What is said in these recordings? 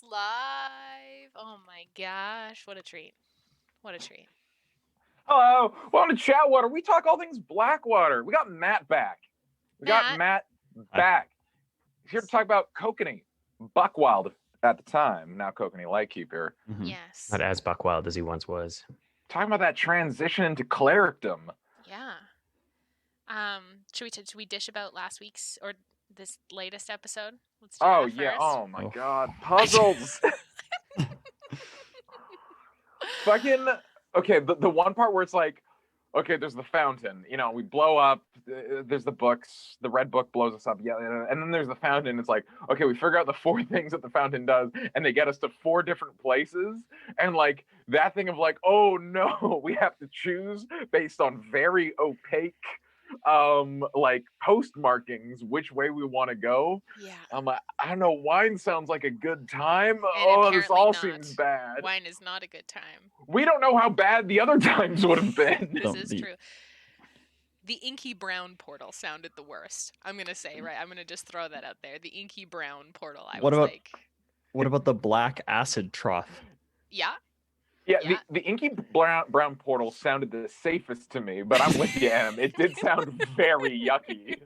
live. Oh my gosh, what a treat. What a treat. Hello, welcome to chatWater. We talk all things Blackwater. We got Matt back. Matt back. He's here to talk about Kokenee, Buckwild at the time, now Kokenee Lightkeeper. Mm-hmm. Yes. Not as Buckwild as he once was. Talking about that transition into clericdom. Yeah. Should we dish about last week's or this latest episode? Let's do that Yeah. first. Oh my God. Puzzles. Fucking okay. The one part where it's like, okay, there's the fountain. You know, we blow up. There's the books. The red book blows us up. Yeah, and then there's the fountain. It's like, okay, we figure out the 4 things that the fountain does, and they get us to 4 different places. And like that thing of like, oh no, we have to choose based on very opaque, like post markings which way we want to go. Yeah. I don't know. Wine sounds like a good time. And This all not. seems bad. Wine is not a good time. We don't know how bad the other times would have been. This is true. The inky brown portal sounded the worst. I'm going to say, right? I'm going to just throw that out there. The inky brown portal. What about the black acid trough? Yeah. Yeah, the inky brown portal sounded the safest to me, but I'm with you, Em. It did sound very yucky.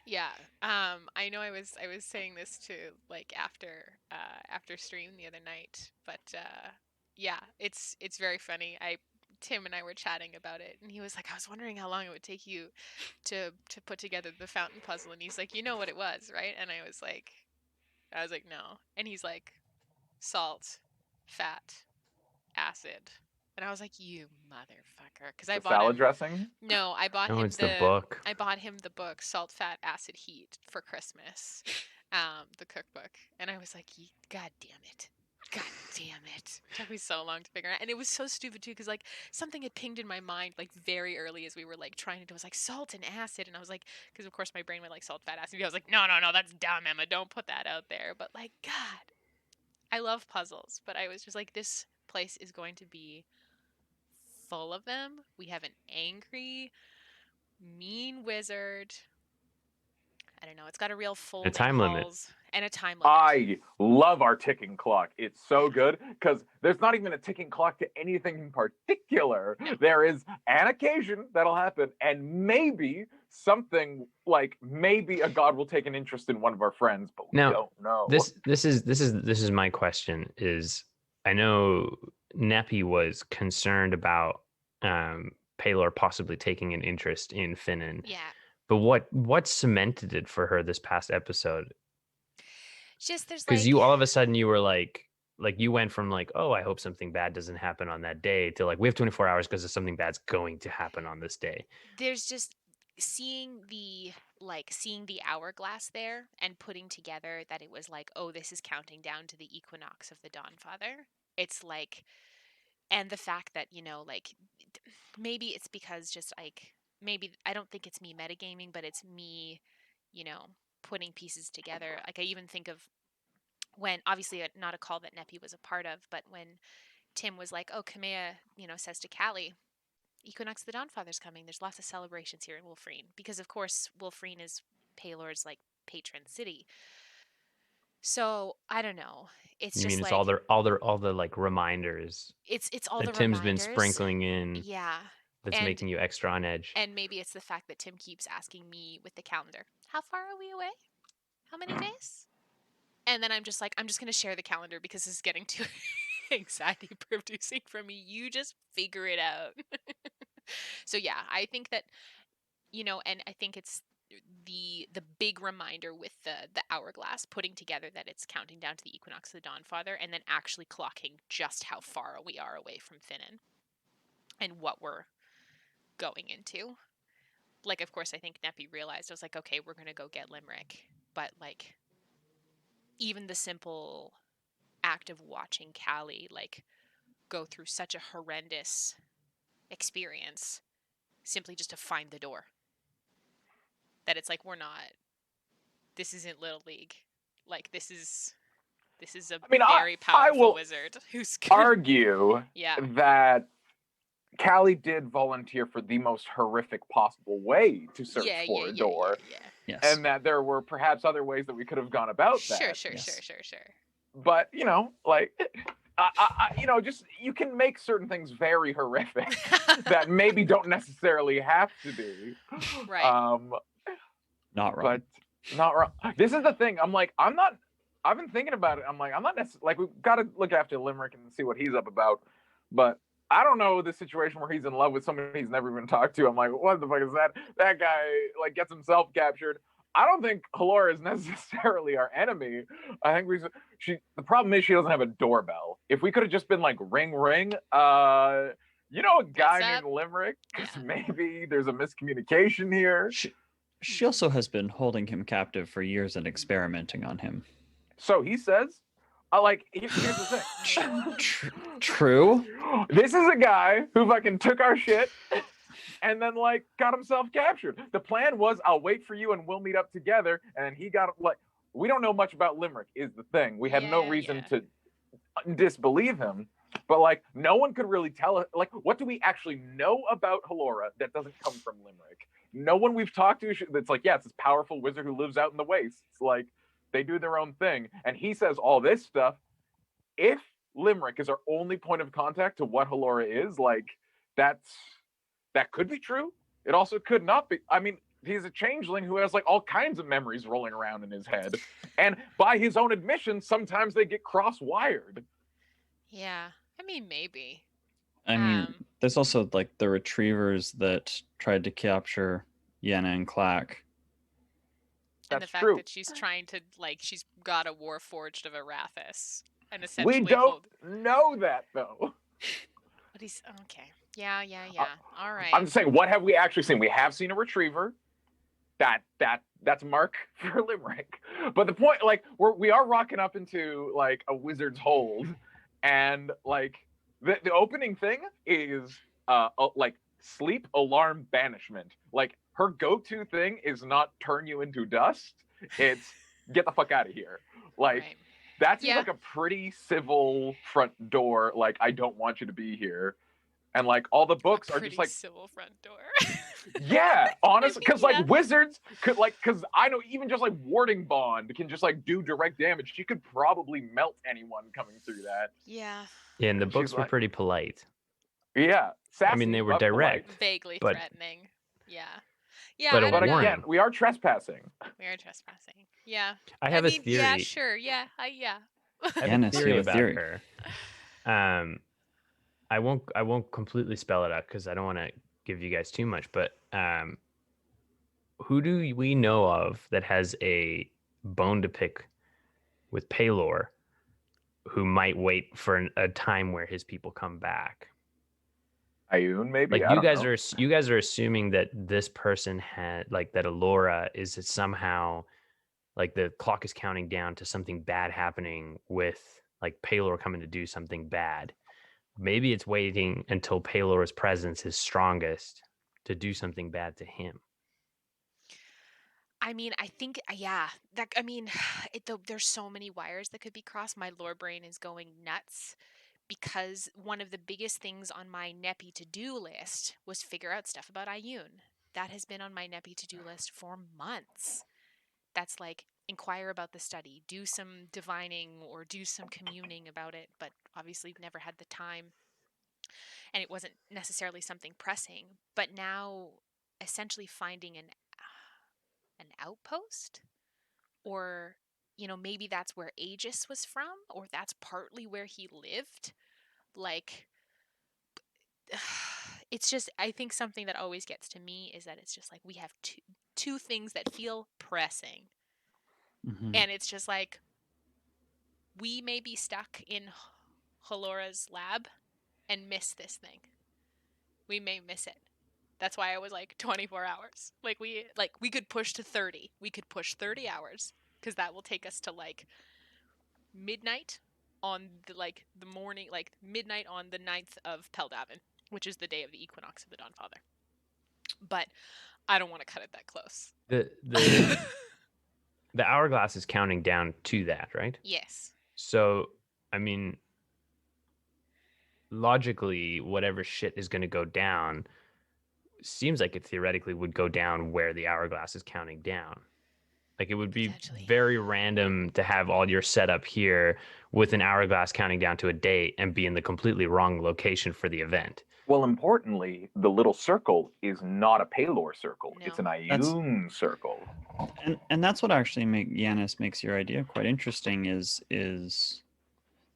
Yeah. I know I was saying this to like after stream the other night, but yeah, it's very funny. Tim and I were chatting about it, and he was like, I was wondering how long it would take you to put together the fountain puzzle, and he's like, you know what it was, right? And I was like, no. And he's like, salt, fat, acid. And I was like, you motherfucker. Because I bought salad dressing? No, I bought him the book. I bought him the book, Salt, Fat, Acid, Heat, for Christmas. The cookbook. And I was like, God damn it. God damn it. It took me so long to figure out. And it was so stupid too, because like something had pinged in my mind like very early as we were like trying to do. It was like salt and acid. And I was like, because of course my brain went like salt, fat, acid. I was like, no, that's dumb, Emma. Don't put that out there. But like, God, I love puzzles. But I was just like, this place is going to be full of them. We have an angry, mean wizard. I don't know. It's got a real full time limit. And a time limit. I love our ticking clock. It's so good because there's not even a ticking clock to anything in particular. No. There is an occasion that'll happen, and maybe something like maybe a god will take an interest in one of our friends, but we don't know. This is my question. Is I know Neppy was concerned about Paylor possibly taking an interest in Finnan. Yeah. But what cemented it for her this past episode? Just there's because you all of a sudden you were like you went from like, oh, I hope something bad doesn't happen on that day to like we have 24 hours because something bad's going to happen on this day. There's just seeing the hourglass there and putting together that it was like, oh, this is counting down to the equinox of the Dawnfather. It's like, and the fact that, you know, like maybe it's because just like maybe I don't think it's me metagaming, but it's me, you know, putting pieces together. Like I even think of when, obviously not a call that Neppy was a part of, but when Tim was like, oh, Kamea, you know, says to Callie, Equinox the Dawnfather's coming. There's lots of celebrations here in Wolfreen. Because of course Wolfreen is Paylor's like patron city. So I don't know. It's you just mean like it's all the like reminders. It's all that the Tim's reminders. been sprinkling in. Yeah. That's making you extra on edge. And maybe it's the fact that Tim keeps asking me with the calendar, how far are we away? How many days? And then I'm just like, I'm just going to share the calendar because this is getting too anxiety producing for me. You just figure it out. So yeah, I think that, you know, and I think it's the big reminder with the hourglass putting together that it's counting down to the equinox of the Dawnfather and then actually clocking just how far we are away from Finnan and what we're going into. Like, of course, I think Neppy realized, I was like, okay, we're going to go get Limerick. But, like, even the simple act of watching Callie, like, go through such a horrendous experience simply just to find the door. That it's like, this isn't Little League. Like, this is a very powerful wizard who's argue that Callie did volunteer for the most horrific possible way to search for a door. Yeah. Yes. and that there were perhaps other ways that we could have gone about Sure, that. sure, Yes. sure. But like, just you can make certain things very horrific that maybe don't necessarily have to be. Right. Not wrong. But not wrong. This is the thing. I've been thinking about it. I'm like, I'm not necessarily like we've got to look after Limerick and see what he's up about. But I don't know the situation where he's in love with somebody he's never even talked to. I'm like, what the fuck is that? That guy like gets himself captured. I don't think Halora is necessarily our enemy. I think the problem is she doesn't have a doorbell. If we could have just been like ring ring, a guy named Limerick, because maybe there's a miscommunication here. She also has been holding him captive for years and experimenting on him. So he says, here's the thing. True. This is a guy who fucking took our shit and then like got himself captured. The plan was, I'll wait for you and we'll meet up together. And he got we don't know much about Limerick is the thing. We had no reason to disbelieve him. But like no one could really tell us like what do we actually know about Halora that doesn't come from Limerick? No one we've talked to that's like, it's this powerful wizard who lives out in the wastes. Like they do their own thing. And he says all this stuff. If Limerick is our only point of contact to what Halora is, like that could be true. It also could not be. I mean, he's a changeling who has like all kinds of memories rolling around in his head. And by his own admission, sometimes they get cross-wired. Yeah. I mean, maybe. I mean, there's also like the retrievers that tried to capture Yenna and Clack. And the fact that she's trying to she's got a war forged of Arathis. And essentially we don't know that though. But he's okay. Yeah. All right. I'm just saying, what have we actually seen? We have seen a retriever. That's Mark for Limerick. But the point, like, we are rocking up into like a wizard's hold, and like the opening thing is like sleep alarm banishment. Like her go-to thing is not turn you into dust. It's get the fuck out of here. Like. Right. That seems like a pretty civil front door. Like, I don't want you to be here. And like all the books are just like civil front door. Yeah, honestly, because like wizards could because I know even just like warding bond can just like do direct damage. She could probably melt anyone coming through that. Yeah. Yeah, and the books were pretty polite. Yeah, sassy, I mean they were direct, polite. Vaguely threatening. Yeah. Yeah, but again, we are trespassing. Yeah. I have a theory. Yeah, sure. Yeah. I have a theory about her. I won't completely spell it out because I don't want to give you guys too much. But who do we know of that has a bone to pick with Paylor, who might wait for a time where his people come back? Ioun, maybe. Like you guys are assuming that this person had that Alora is somehow like the clock is counting down to something bad happening with like Paylor coming to do something bad. Maybe it's waiting until Paylor's presence is strongest to do something bad to him. I mean, I think, there's so many wires that could be crossed. My lore brain is going nuts because one of the biggest things on my Neppy to-do list was figure out stuff about Ioun. That has been on my Neppy to-do list for months. That's like, inquire about the study, do some divining or do some communing about it, but obviously never had the time. And it wasn't necessarily something pressing. But now, essentially finding an outpost, or maybe that's where Aegis was from, or that's partly where he lived. Like, it's just, I think something that always gets to me is that it's just like we have two things that feel pressing. Mm-hmm. And it's just like we may be stuck in Halora's lab and miss this thing. We may miss it. That's why I was like 24 hours. We could push to 30. We could push 30 hours because that will take us to like midnight on the morning, like midnight on the 9th of Peldavin, which is the day of the equinox of the Dawnfather. But I don't want to cut it that close. The hourglass is counting down to that, right? Yes. So, I mean, logically, whatever shit is going to go down seems like it theoretically would go down where the hourglass is counting down. Like it would be Potentially. very random to have all your setup here with an hourglass counting down to a date and be in the completely wrong location for the event. Well, importantly, the little circle is not a Palor circle. No. It's an Ioun circle. And that's what actually Yanis makes your idea quite interesting is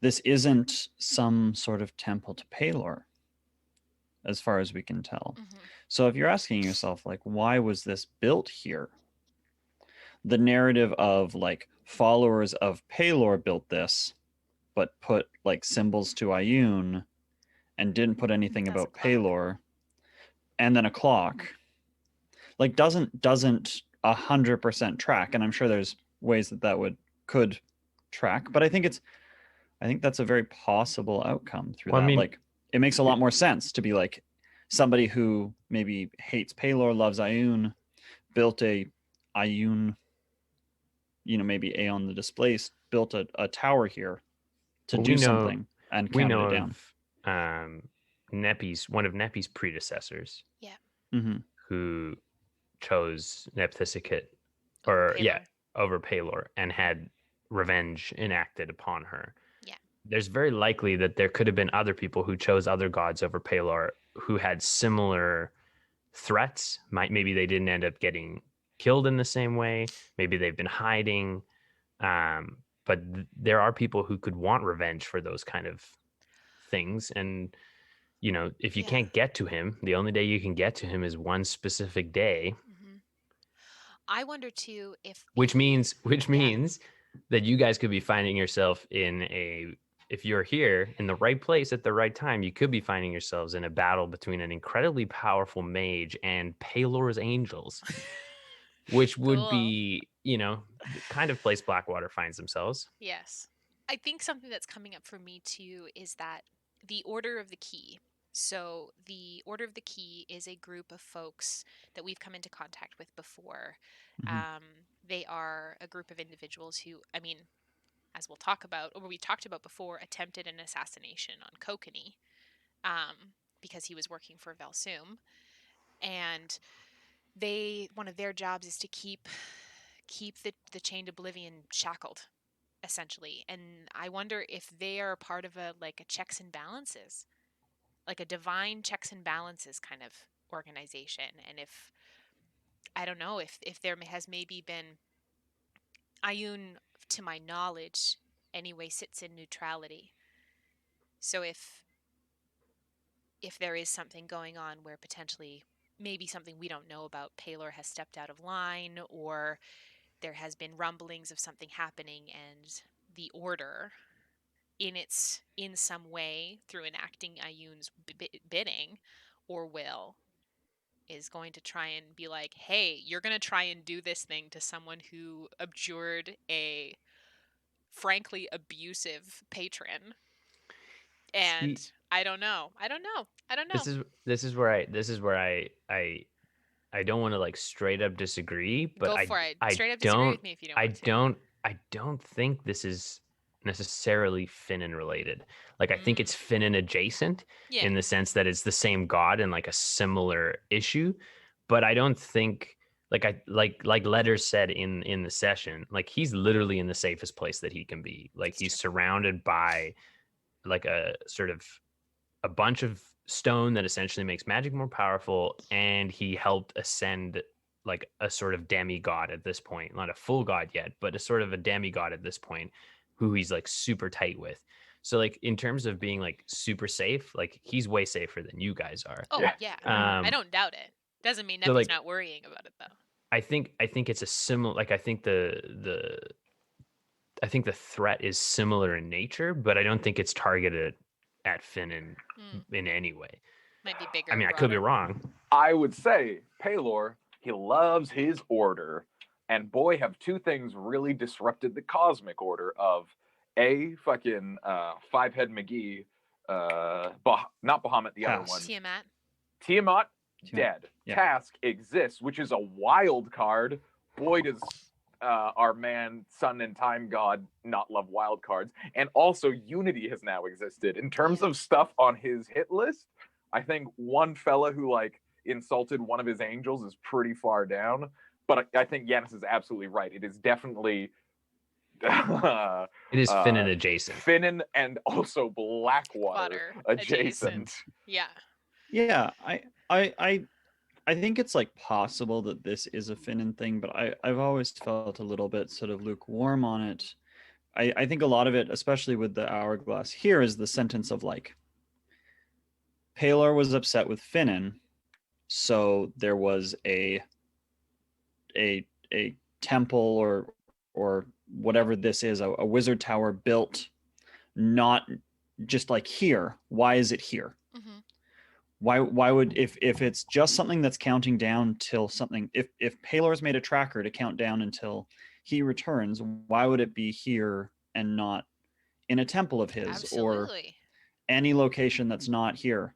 this isn't some sort of temple to Palor, as far as we can tell. Mhm. So if you're asking yourself, like, why was this built here? The narrative of like followers of Palor built this, but put like symbols to Ioun and didn't put anything That's a about clock. Palor, and then a clock, like doesn't 100% track. And I'm sure there's ways that could track, but I think that's a very possible outcome through Well, I that. mean- Like it makes a lot more sense to be like somebody who maybe hates Palor, loves Ioun, built a Ioun, maybe Aeon the Displaced, built a tower here to Well, do we know- something and We counted know it down. of one of Neppy's predecessors Mm-hmm. who chose Nephthisiket Over over Palor and had revenge enacted upon her. Yeah. There's very likely that there could have been other people who chose other gods over Palor who had similar threats. Maybe they didn't end up getting killed in the same way. Maybe they've been hiding. But there are people who could want revenge for those kind of things. And, if you Yeah. can't get to him, the only day you can get to him is one specific day, Mhm. I wonder too if which means Yeah. that you guys could be finding yourself if you're here in the right place at the right time, you could be finding yourselves in a battle between an incredibly powerful mage and Palor's angels, which would Cool. be, the kind of place Blackwater finds themselves. Yes. I think something that's coming up for me too is that the Order of the Key. So, the Order of the Key is a group of folks that we've come into contact with before. Mhm. They are a group of individuals who, I mean, as we'll talk about, or we talked about before, attempted an assassination on Kokenee because he was working for Velsum. And one of their jobs is to keep the chained oblivion shackled, essentially. And I wonder if they are part of a checks and balances, like a divine checks and balances kind of organization. And if I don't know if there has maybe been Ioun, to my knowledge, anyway, sits in neutrality. So if there is something going on where potentially maybe something we don't know about, Palor has stepped out of line, or there has been rumblings of something happening, and the Order, in some way through enacting Ioun's bidding or will, is going to try and be like, hey, you're going to try and do this thing to someone who abjured a frankly abusive patron. And See, I don't know. this is where I don't want to straight up disagree, but Go for it. I Straight up disagree don't with me if you don't want to. I don't think this is necessarily Finnan related. I think it's Finnan adjacent Yeah. in the sense that it's the same god and a similar issue, but I don't think like Letters said in the session, he's literally in the safest place that he can be. He's surrounded by a sort of a bunch of stone that essentially makes magic more powerful, and he helped ascend a sort of demigod at this point, not a full god yet, but a sort of a demigod at this point, who he's super tight with. So in terms of being super safe, he's way safer than you guys are. Oh, yeah. I don't doubt it. Doesn't mean So Neppy's not worrying about it, though. I think it's a similar, I think I think the threat is similar in nature, but I don't think it's targeted at Finnan in any way. Might be bigger. I mean, and I could be broader. wrong. I would say Palor, he loves his order, and boy, have two things really disrupted the cosmic order of a fucking five-head McGee, not Bahamut, the other one. Tiamat. Dead. Yeah. Task exists, which is a wild card. Boy, does our man, sun and time god not love wild cards. And also, Unity has now existed. In terms of stuff on his hit list, I think one fella who insulted one of his angels is pretty far down. but I think Yanis is absolutely right. It is definitely It is Finnan adjacent. Finnan and also Blackwater Water adjacent. Yeah. Yeah, I think it's like possible that this is a Finnan thing, but I've always felt a little bit sort of lukewarm on it. I think a lot of it, especially with the hourglass here, is the sentence of like Paylor was upset with Finnan, so there was a temple or whatever this is, a wizard tower built not just like here. Why is it here? Mm-hmm. Why would if it's just something that's counting down till something, if Paylor's made a tracker to count down until he returns, why would it be here and not in a temple of his or Absolutely. any location that's not here?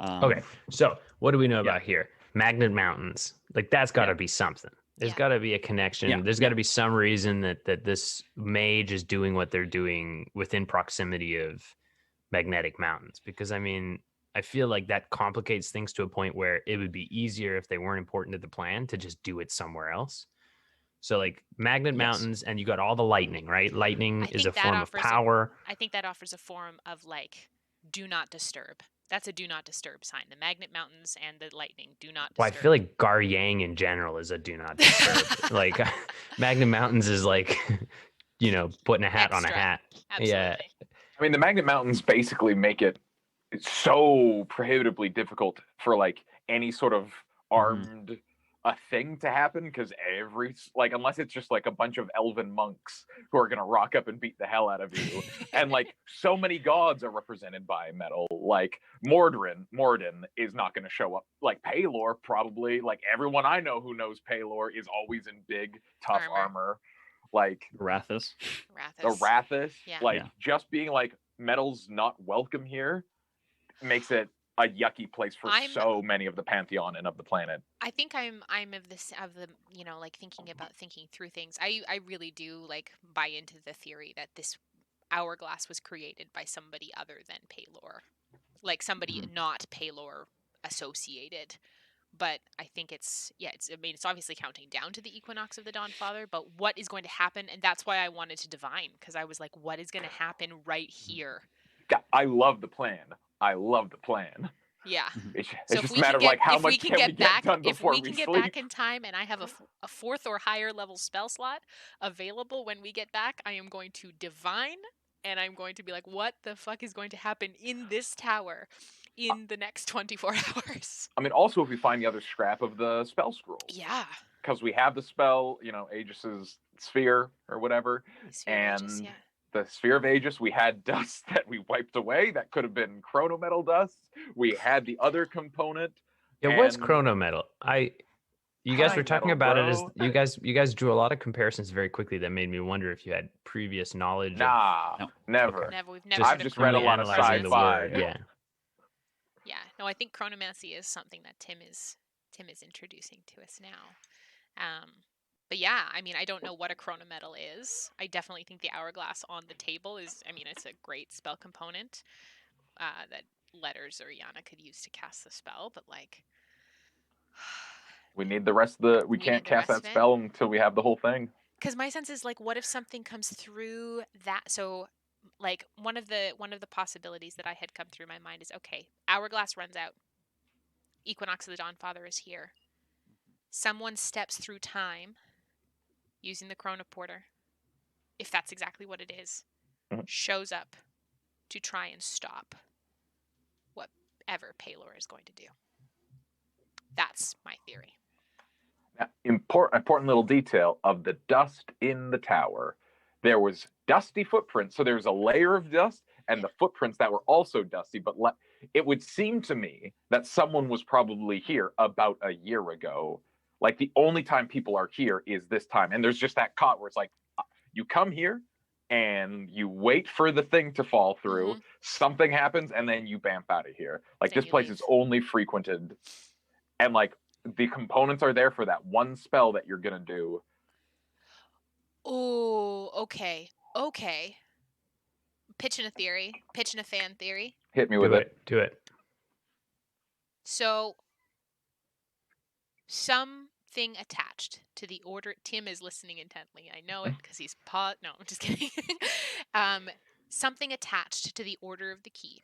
Okay, so what do we know yeah. about here? Magnet Mountains. Like that's got to Yeah. be something. There's Yeah. got to be a connection. Yeah, There's got to be some reason that this mage is doing what they're doing within proximity of magnetic mountains. Because I mean, I feel like that complicates things to a point where it would be easier if they weren't important to the plan to just do it somewhere else. So like magnet Yes. mountains, and you got all the lightning, right? Lightning I is think a that form of offers power. I think that offers a form of like do not disturb. That's a do not disturb sign. The magnet mountains and the lightning do not disturb. Well, I feel like Gar Yang in general is a do not disturb. Like Magnet Mountains is like, you know, putting a hat on a Extra. hat. Absolutely. Yeah. I mean, the Magnet Mountains basically make it so prohibitively difficult for like any sort of armed a thing to happen, because unless it's just like a bunch of elven monks who are gonna rock up and beat the hell out of you, and like so many gods are represented by metal, like Morden is not gonna show up. Like Paylor probably, like everyone I know who knows Paylor is always in big tough armor. Like Rathus. Arathis, Yeah. like Yeah. just being like metal's not welcome here makes it a yucky place for so many of the pantheon and of the planet. I think I'm of the you know, like thinking through things. I really do like buy into the theory that this hourglass was created by somebody other than Paylor. Like somebody not Paylor associated. But I think it's obviously counting down to the equinox of the Dawnfather, but what is going to happen? And that's why I wanted to divine, because I was like, what is going to happen right here? I love the plan. Yeah. It's So just a matter of like how much can we get done before we can get sleep. back in time, and I have a fourth or higher level spell slot available when we get back, I am going to divine, and I'm going to be like, what the fuck is going to happen in this tower in the next 24 hours? I mean, also if we find the other scrap of the spell scroll. Yeah. Because we have the spell, you know, Aegis's sphere or whatever, Aegis, yeah. the sphere of Aegis, we had dust that we wiped away that could have been chronometal dust. We had the other component. Yeah, what's chronometal? You guys were talking about it as you guys drew a lot of comparisons very quickly that made me wonder if you had previous knowledge. No, never. Okay. We've never. I've just read a lot of sci-fi. Yeah. Yeah. No, I think chronomancy is something that Tim is introducing to us now. But yeah, I mean, I don't know what a chronometal is. I definitely think the hourglass on the table is, I mean, it's a great spell component that Letters or Yana could use to cast the spell, but like... we need the rest of we can't cast that spell until we have the whole thing. Because my sense is like, what if something comes through that? So like one of the possibilities that I had come through my mind is, okay, hourglass runs out. Equinox of the Dawnfather is here. Someone steps through time using the chronoporter, if that's exactly what it is, shows up to try and stop whatever Paylor is going to do. That's my theory. Now, important little detail of the dust in the tower. There was dusty footprints, so there's a layer of dust and the footprints that were also dusty, but it would seem to me that someone was probably here about a year ago. Like the only time people are here is this time. And there's just that cot where it's like, you come here and you wait for the thing to fall through, something happens, and then you bamf out of here. Like this place is only frequented. And like the components are there for that one spell that you're going to do. Oh, okay. Pitching a fan theory. Hit me with it. Do it. So, some something attached to the order. Tim is listening intently. I know it because he's paused. No, I'm just kidding. Something attached to the order of the key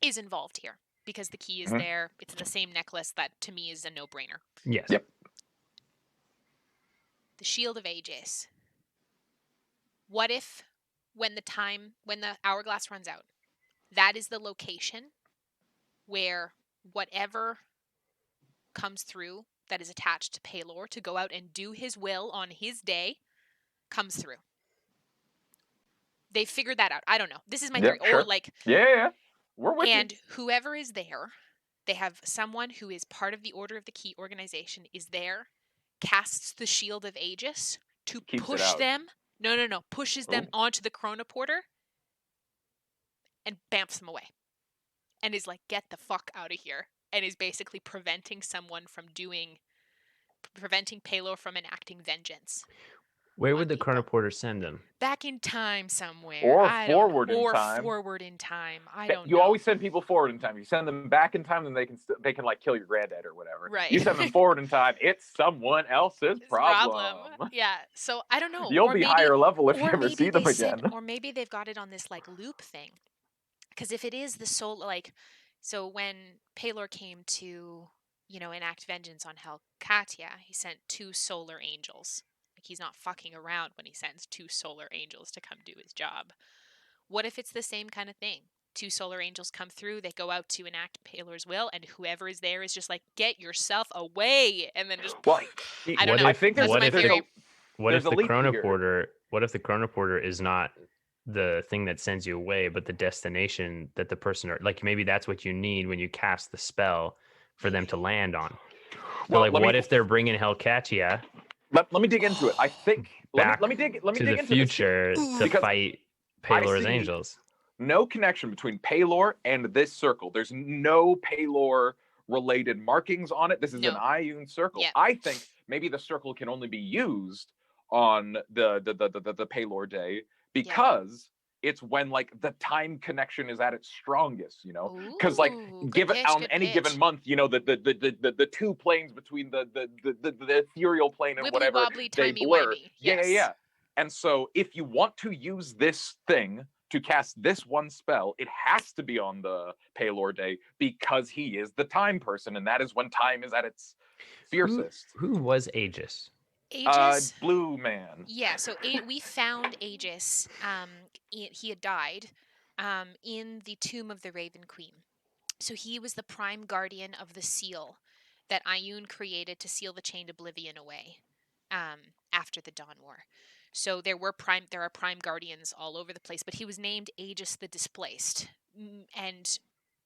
is involved here because the key is Mhm. there. It's in the same necklace. That to me is a no-brainer. Yes. Yep. The Shield of Aegis. What if, when the hourglass runs out, that is the location where whatever comes through that is attached to Pelor to go out and do his will on his day comes through. They figured that out. I don't know. This is my theory. Sure. Or like, Yeah. We're with and you. whoever is there, they have someone who is part of the Order of the Key organization is there, casts the Shield of Aegis to Keeps it push out. them. No. Pushes them Oh. onto the Chronoporter and bamfs them away. And is like, get the fuck out of here. And is basically preventing Pelor from enacting vengeance. Where on would the people. Chronoporter send them? Back in time somewhere. Or I don't know. forward in Or time. forward in time. I don't You know. always send people forward in time. You send them back in time, then they can like kill your granddad or whatever. Right. You send them forward in time, it's someone else's It's problem. Yeah. So I don't know. You'll Or be maybe, higher level if you or ever maybe see them they said, again. or maybe they've got it on this like loop thing. Because if it is the soul, like, so when Pelor came to, enact vengeance on Helkatia, he sent 2 solar angels. Like, he's not fucking around when he sends 2 solar angels to come do his job. What if it's the same kind of thing? 2 solar angels come through, they go out to enact Pelor's will, and whoever is there is just like, get yourself away, and then just. Well, I don't know. I think That's what my if theory. What if There's a the leap here. Chronoporter? What if the Chronoporter is not the thing that sends you away, but the destination that the person like maybe that's what you need when you cast the spell for them to land on. So Well, like, what if they're bringing Helkatia let me dig into it. I think back let me dig to into the this future to because fight I Pelor's see angels? no connection between Pelor and this circle. There's no Pelor related markings on it. This is an No. Ioun circle. Yeah. I think maybe the circle can only be used on the Pelor day because it's when like the time connection is at its strongest, because like on any given month, the 2 planes between the ethereal plane and Wibbly whatever wobbly, they timey blur. wimey. Yeah. Yes. And so if you want to use this thing to cast this one spell, it has to be on the Pelor day because he is the time person, and that is when time is at its fiercest. Who was Aegis? Aegis. Blue man. Yeah, so we found Aegis. He had died in the tomb of the Raven Queen. So he was the prime guardian of the seal that Ioun created to seal the Chained Oblivion away after the Dawn War. So there are prime guardians all over the place, but he was named Aegis the Displaced, and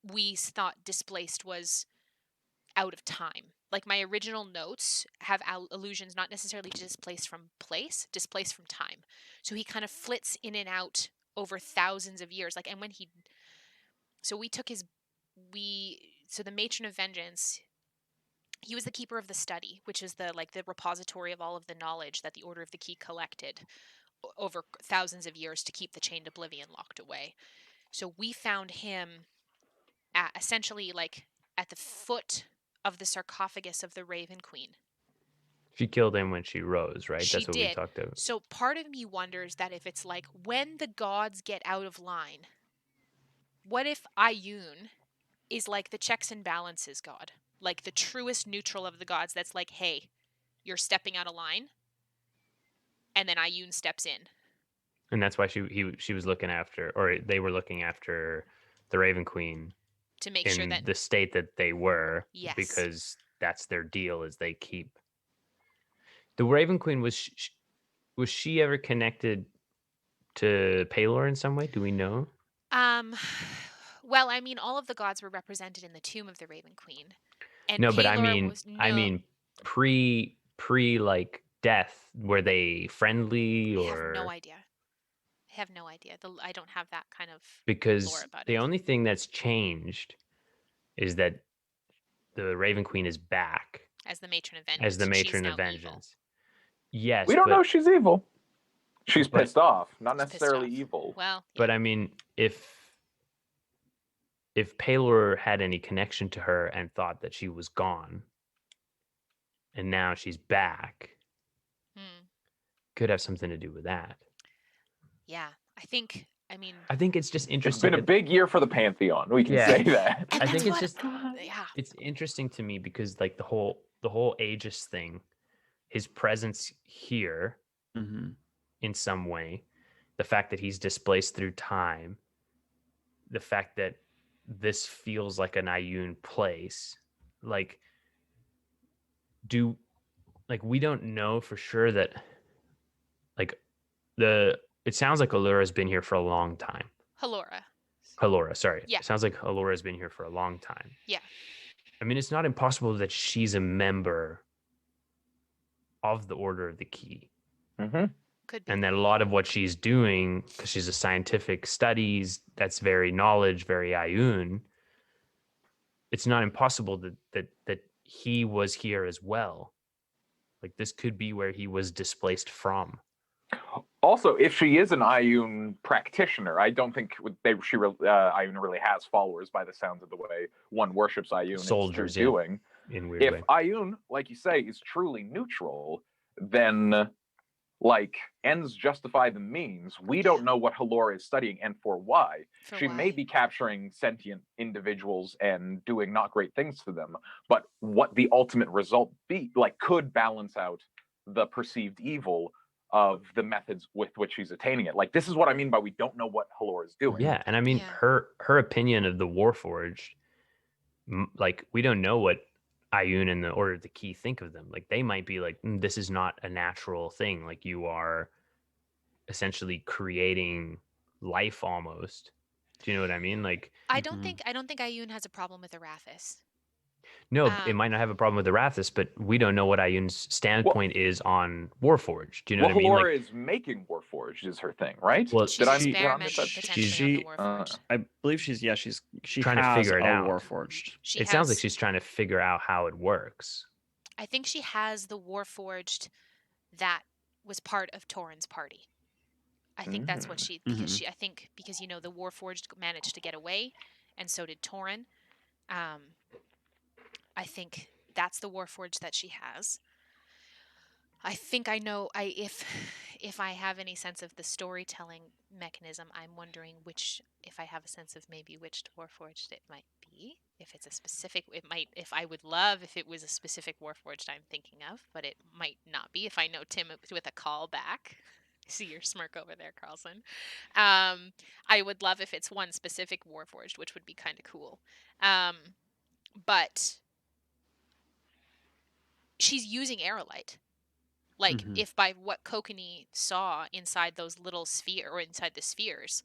we thought displaced was out of time. Like my original notes have allusions not necessarily to displaced from place, displaced from time. So he kind of flits in and out over thousands of years. Like, and when so the Matron of Vengeance, he was the keeper of the study, which is the repository of all of the knowledge that the Order of the Key collected over thousands of years to keep the Chained Oblivion locked away. So we found him essentially like at the foot of the sarcophagus of the Raven Queen. She killed him when she rose, right? She That's what did. we talked about. So part of me wonders that if it's like when the gods get out of line, what if Ioun is like the checks and balances god, like the truest neutral of the gods that's like, hey, you're stepping out of line, and then Ioun steps in. And that's why she was looking after, or they were looking after the Raven Queen To make in sure that the state that they were, Yes. because that's their deal, is they keep the Raven Queen. Was she ever connected to Pelor in some way? Do we know? Well, I mean, all of the gods were represented in the tomb of the Raven Queen, and No, but Pelor I mean pre like death, were they friendly I or? have no idea. I don't have that kind of lore Because about the it. only thing that's changed is that the Raven Queen is back As the Matron of Vengeance. as the and Matron she's of now evil. Vengeance. Yes, We don't know she's evil. She's But- pissed off, not She's pissed necessarily off. evil. Well, But yeah. I mean, if Pelor had any connection to her and thought that she was gone, and now she's back. Hmm. Could have something to do with that. Yeah, I mean, I think it's just It's interesting. been a big year for the Pantheon. We can Yeah. say that. and I that's think it's what, just yeah, it's interesting to me because like the whole Aegis thing, his presence here Mm-hmm. in some way, the fact that he's displaced through time, the fact that this feels like an Ioun place, like we don't know for sure that like it sounds like Allura's been here for a long time. Halora. Allura, sorry. Yeah. It sounds like Allura's been here for a long time. Yeah. I mean, it's not impossible that she's a member of the Order of the Key. Mm-hmm. Could be. And that a lot of what she's doing, because she's a scientific studies, that's very knowledge, very Ioun. It's not impossible that he was here as well. Like this could be where he was displaced from. Also, if she is an Ioun practitioner, I don't think Ioun really has followers by the sounds of the way one worships Ioun. Soldiers, through doing. In weird If way. Ioun, like you say, is truly neutral, then like ends justify the means. We don't know what Halora is studying and for why. She may be capturing sentient individuals and doing not great things to them, but what the ultimate result be like could balance out the perceived evil of the methods with which she's attaining it. Like this is what I mean by we don't know what Halora is doing. Yeah, and I mean Yeah. her opinion of the Warforged, like we don't know what Ioun and the Order of the Key think of them. Like they might be like, this is not a natural thing. Like you are essentially creating life almost. Do you know what I mean? Like I don't think Ioun has a problem with Arathis. no, it might not have a problem with Arathis, but we don't know what Ioun's standpoint is on Warforged. Do you know what I mean? Halora is making Warforged is her thing, right? Well, she's experimenting potentially on the Warforged. I believe she trying to has figure it a out. Warforged. It sounds like she's trying to figure out how it works. I think she has the Warforged that was part of Tauren's party. I think that's what she because I think because the Warforged managed to get away, and so did Tauren. I think that's the Warforged that she has. I think I know if I have any sense of the storytelling mechanism, I'm wondering if I have a sense of maybe which Warforged it might be. If it's a specific, if I would love if it was a specific Warforged I'm thinking of, but it might not be if I know Tim with a call back. See your smirk over there, Carlson. I would love if it's one specific Warforged, which would be kind of cool. But she's using aerolite. Like, if by what Kokenee saw inside those little inside the spheres,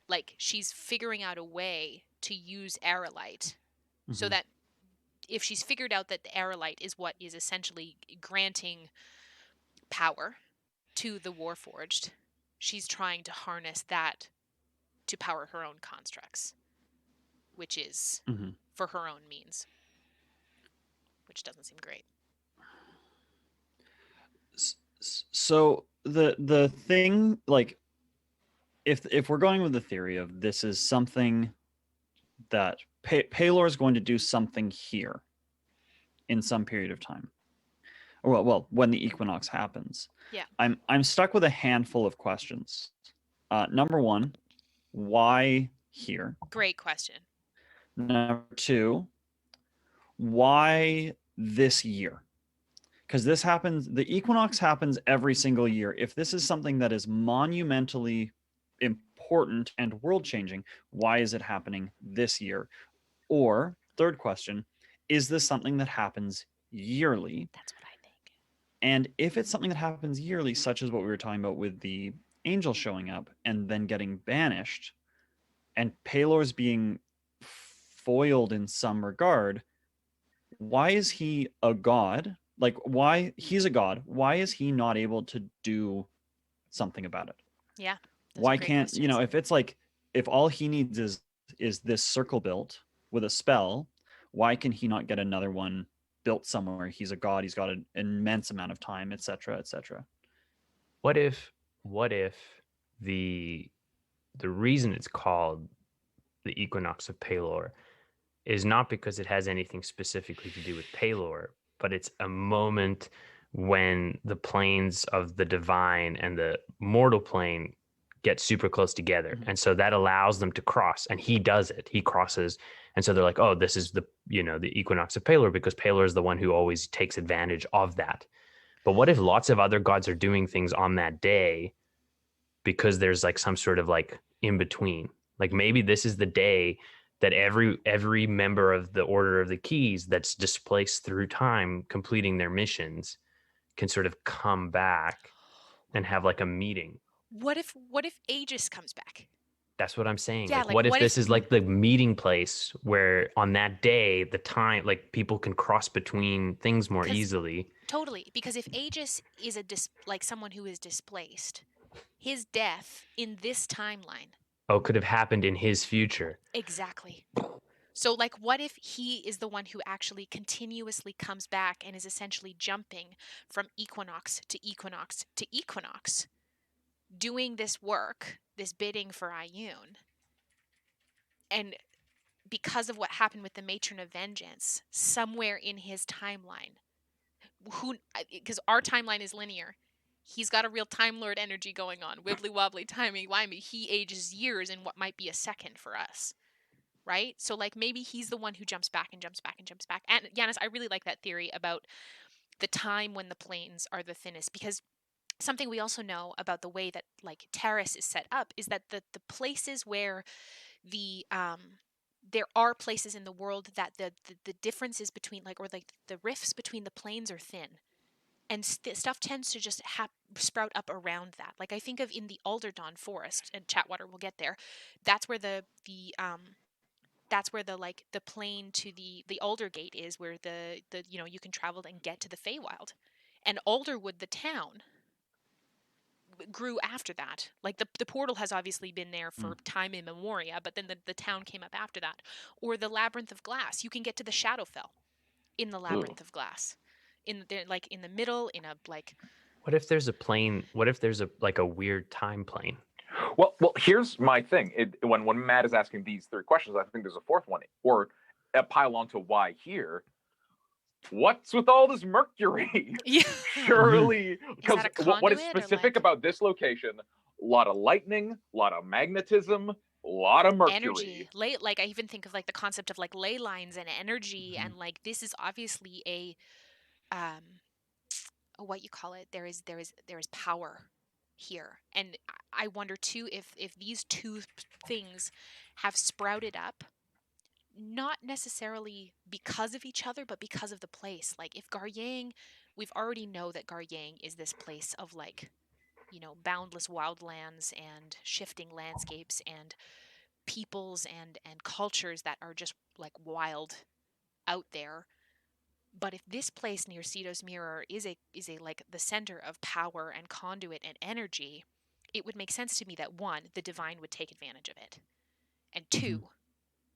like, she's figuring out a way to use aerolite so that if she's figured out that the aerolite is what is essentially granting power to the Warforged, she's trying to harness that to power her own constructs, which is for her own means, which doesn't seem great. So the thing, like, if we're going with the theory of this is something that Paylor is going to do something here in some period of time, or well when the equinox happens, I'm stuck with a handful of questions. Number one, why here? Great question. Number two, why this year? Because this happens, the equinox happens every single year. If this is something that is monumentally important and world-changing, why is it happening this year? Or, third question, is this something that happens yearly? That's what I think. And if it's something that happens yearly, such as what we were talking about with the angel showing up and then getting banished, and Paylor's being foiled in some regard, why is he a god? Like, why he's a god? Why is he not able to do something about it? Yeah. Why can't if it's like if all he needs is this circle built with a spell, why can he not get another one built somewhere? He's a god. He's got an immense amount of time, etc., etc. What if the reason it's called the Equinox of Paylor is not because it has anything specifically to do with Paylor, but it's a moment when the planes of the divine and the mortal plane get super close together. Mhm. And so that allows them to cross, and he does it. He crosses. And so they're like, oh, this is the, the equinox of Pelor, because Pelor is the one who always takes advantage of that. But what if lots of other gods are doing things on that day because there's like some sort of like in between? Like maybe this is the day that every member of the Order of the Keys that's displaced through time completing their missions can sort of come back and have like a meeting. What if Aegis comes back? That's what I'm saying. Yeah, Like, like, what if what if this is like the meeting place where on that day, the time, like people can cross between things more 'cause easily? totally, because if Aegis is like someone who is displaced, his death in this timeline. Oh, could have happened in his future. Exactly. So, like, what if he is the one who actually continuously comes back and is essentially jumping from equinox to equinox to equinox, doing this work, this bidding for Ioun, and because of what happened with the Matron of Vengeance, somewhere in his timeline, because our timeline is linear, he's got a real Time Lord energy going on, wibbly wobbly, timey wimey. He ages years in what might be a second for us. Right? So like maybe he's the one who jumps back and jumps back and jumps back. And Yanis, I really like that theory about the time when the planes are the thinnest, because something we also know about the way that like Terrace is set up is that the places where the there are places in the world that the differences between like, or like the rifts between the planes are thin, and stuff tends to just sprout up around that. Like I think of in the Alderdawn forest, and Chatwater will get there. That's where that's where the like the plane to the Alder Gate is, where the you can travel and get to the Feywild. And Alderwood, the town, grew after that. Like the portal has obviously been there for time immemoria, but then the town came up after that. Or the Labyrinth of Glass, you can get to the Shadowfell in the Ooh. Labyrinth of Glass, in the like in the middle, in a like. What if there's a plane? What if there's a like a weird time plane? Well, here's my thing. When Matt is asking these three questions, I think there's a fourth one, or a pile on to why here. What's with all this mercury? Yeah. Surely, Is because that a what is conduit, or specific like about this location? A lot of lightning, a lot of magnetism, a lot of mercury. energy? Like I even think of like the concept of like ley lines and energy, and like this is obviously a what you call it. There is power here, and I wonder too if these two things have sprouted up, not necessarily because of each other, but because of the place. Like if Garyang, we've already know that Garyang is this place of like, boundless wildlands and shifting landscapes and peoples and cultures that are just like wild out there. But if this place near Ceto's Mirror is a like the center of power and conduit and energy, it would make sense to me that one, the divine would take advantage of it, and two,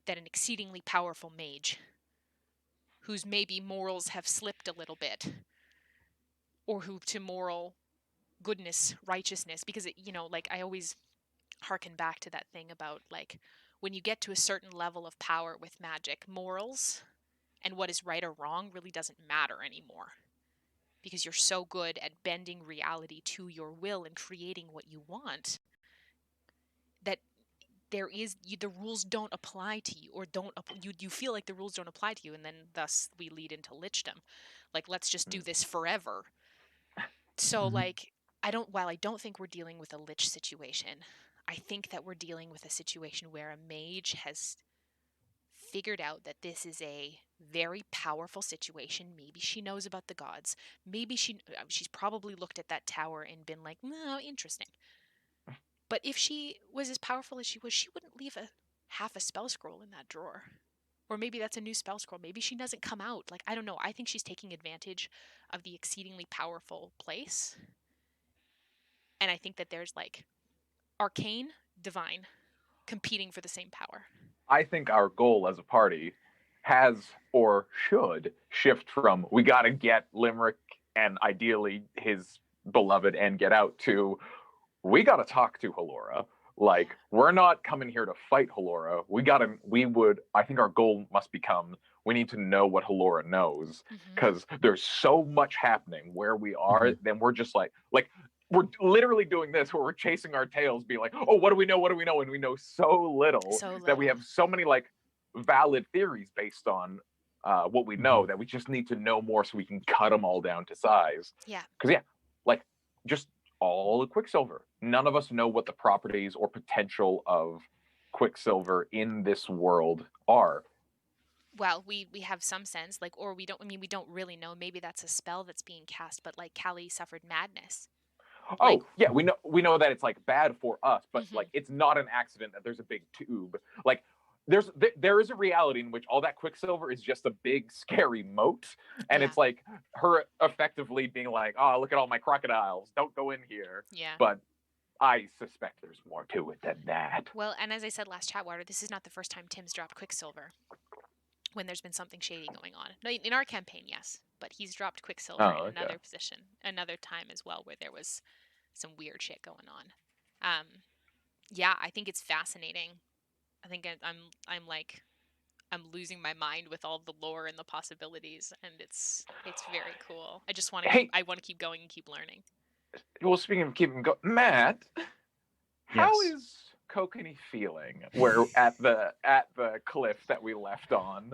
that an exceedingly powerful mage, whose maybe morals have slipped a little bit, or who to moral goodness, righteousness, because like I always harken back to that thing about like when you get to a certain level of power with magic, morals and what is right or wrong really doesn't matter anymore, because you're so good at bending reality to your will and creating what you want that the rules don't apply to you, or you feel like the rules don't apply to you, and then thus we lead into lichdom, like let's just do this forever. So like while I don't think we're dealing with a lich situation, I think that we're dealing with a situation where a mage has figured out that this is a very powerful situation. Maybe she knows about the gods. Maybe she's probably looked at that tower and been like, "No, interesting." But if she was as powerful as she was, she wouldn't leave a half a spell scroll in that drawer. Or maybe that's a new spell scroll. Maybe she doesn't come out. Like, I don't know. I think she's taking advantage of the exceedingly powerful place. And I think that there's like arcane, divine competing for the same power. I think our goal as a party has or should shift from we got to get Limerick and ideally his beloved and get out to we got to talk to Halora. Like, we're not coming here to fight Halora. I think our goal must become, we need to know what Halora knows. Because there's so much happening where we are, then we're just like, we're literally doing this where we're chasing our tails, being like, oh, what do we know? What do we know? And we know so little that we have so many like valid theories based on what we know that we just need to know more so we can cut them all down to size. Yeah. Because like just all Quicksilver. None of us know what the properties or potential of Quicksilver in this world are. Well, we have some sense, like, or we don't. I mean, we don't really know. Maybe that's a spell that's being cast. But like, Callie suffered madness. Oh, Like, yeah, we know that it's like bad for us, but like it's not an accident that there's a big tube. Like there is a reality in which all that Quicksilver is just a big scary moat, and it's like her effectively being like, oh, look at all my crocodiles, don't go in here. Yeah. But I suspect there's more to it than that. Well, and as I said last chatwater, this is not the first time Tim's dropped Quicksilver when there's been something shady going on. No, in our campaign, yes, but he's dropped Quicksilver in another position, another time as well, where there was some weird shit going on. Yeah, I think it's fascinating. I think I'm losing my mind with all the lore and the possibilities, and it's very cool. I just want to I want to keep going and keep learning. Well, speaking of keeping going, Matt, how is Kokenee feeling? We're at the cliff that we left on.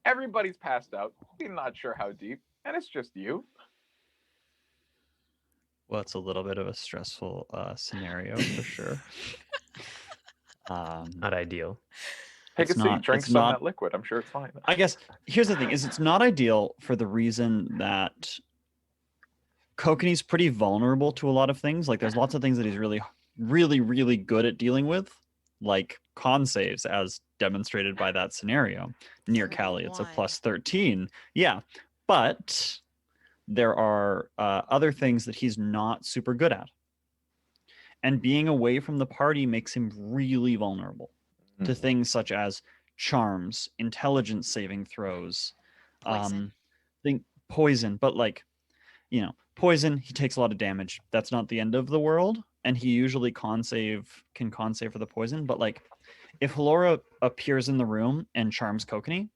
Everybody's passed out. We're not sure how deep, and it's just you. Well, it's a little bit of a stressful scenario for sure. Not ideal. Take a seat, drink some of that liquid. I'm sure it's fine. I guess here's the thing: is it's not ideal for the reason that Kokenee's pretty vulnerable to a lot of things. Like, there's lots of things that he's really, really, really good at dealing with, like con saves, as demonstrated by that scenario. Near Callie, it's a +13. Yeah, but there are other things that he's not super good at. And being away from the party makes him really vulnerable to things such as charms, intelligence saving throws, poison. But like, poison, he takes a lot of damage. That's not the end of the world. And he usually can con save for the poison. But like, if Halora appears in the room and charms Kokenee,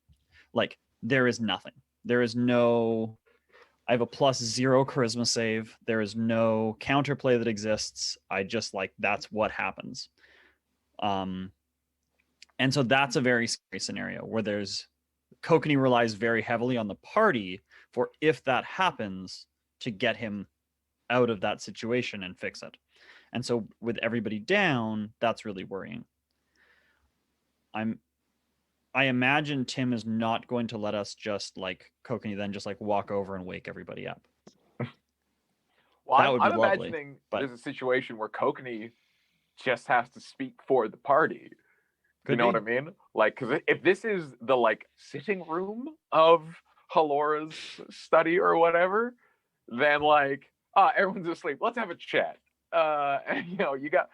like, there is nothing. There is no... I have a +0 charisma save. There is no counterplay that exists. I just that's what happens. And so that's a very scary scenario where Kokenee relies very heavily on the party for, if that happens, to get him out of that situation and fix it. And so with everybody down, that's really worrying. I imagine Tim is not going to let us just Kokenee then just walk over and wake everybody up. Well, that would be I'm lovely, imagining but there's a situation where Kokenee just has to speak for the party. You know what I mean? Like, because if this is the sitting room of Halora's study or whatever, then everyone's asleep. Let's have a chat. And you got.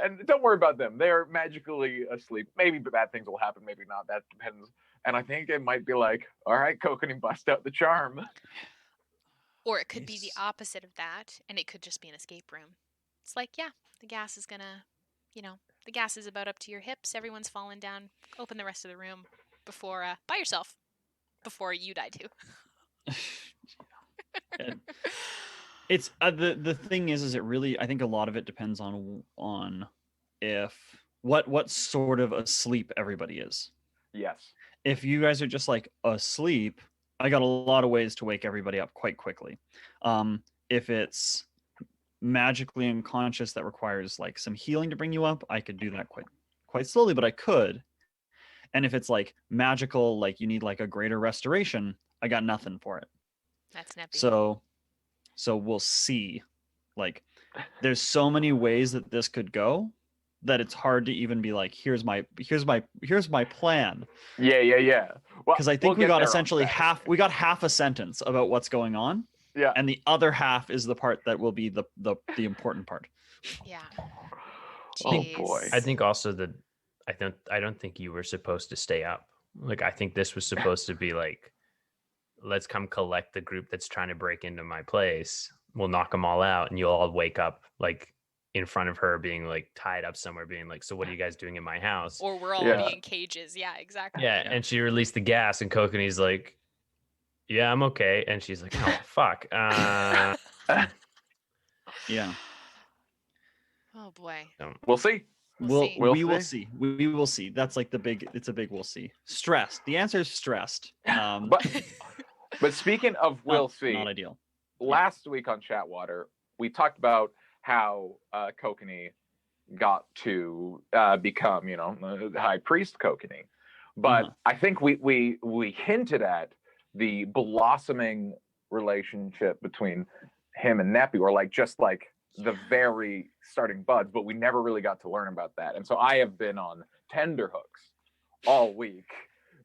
And don't worry about them. They're magically asleep. Maybe bad things will happen. Maybe not. That depends. And I think it might be all right, Kokenee, bust out the charm. Or it could be the opposite of that, and it could just be an escape room. It's the gas is gonna, the gas is about up to your hips. Everyone's falling down. Open the rest of the room before by yourself, before you die too. It's the thing is it really, I think a lot of it depends on if what sort of asleep everybody is. Yes. If you guys are just asleep, I got a lot of ways to wake everybody up quite quickly. If it's magically unconscious that requires some healing to bring you up, I could do that quite slowly, but I could. And if it's magical, you need a greater restoration, I got nothing for it. That's Neppy. So we'll see. There's so many ways that this could go that it's hard to even be here's my plan. Yeah. Well, because I think we got essentially half a sentence about what's going on. Yeah. And the other half is the part that will be the important part. Yeah. Oh boy. I think also that I don't think you were supposed to stay up. I think this was supposed to be let's come collect the group that's trying to break into my place. We'll knock them all out and you'll all wake up in front of her being like tied up somewhere, being like, so what are you guys doing in my house? Or we're all Yeah. being cages. Yeah, exactly. Yeah, and she released the gas, and Kokenee's like, yeah, I'm okay. And she's like, oh, fuck. Yeah. Oh boy. We'll see. We'll see. We'll We will see. see. We will see. That's like it's a big we'll see. Stressed. The answer is stressed. But speaking of we'll see, not ideal. last week on chatWater, we talked about how Kokenee got to become, the high priest Kokenee. But I think we hinted at the blossoming relationship between him and Neppy, or just the very starting buds, but we never really got to learn about that. And so I have been on tenterhooks all week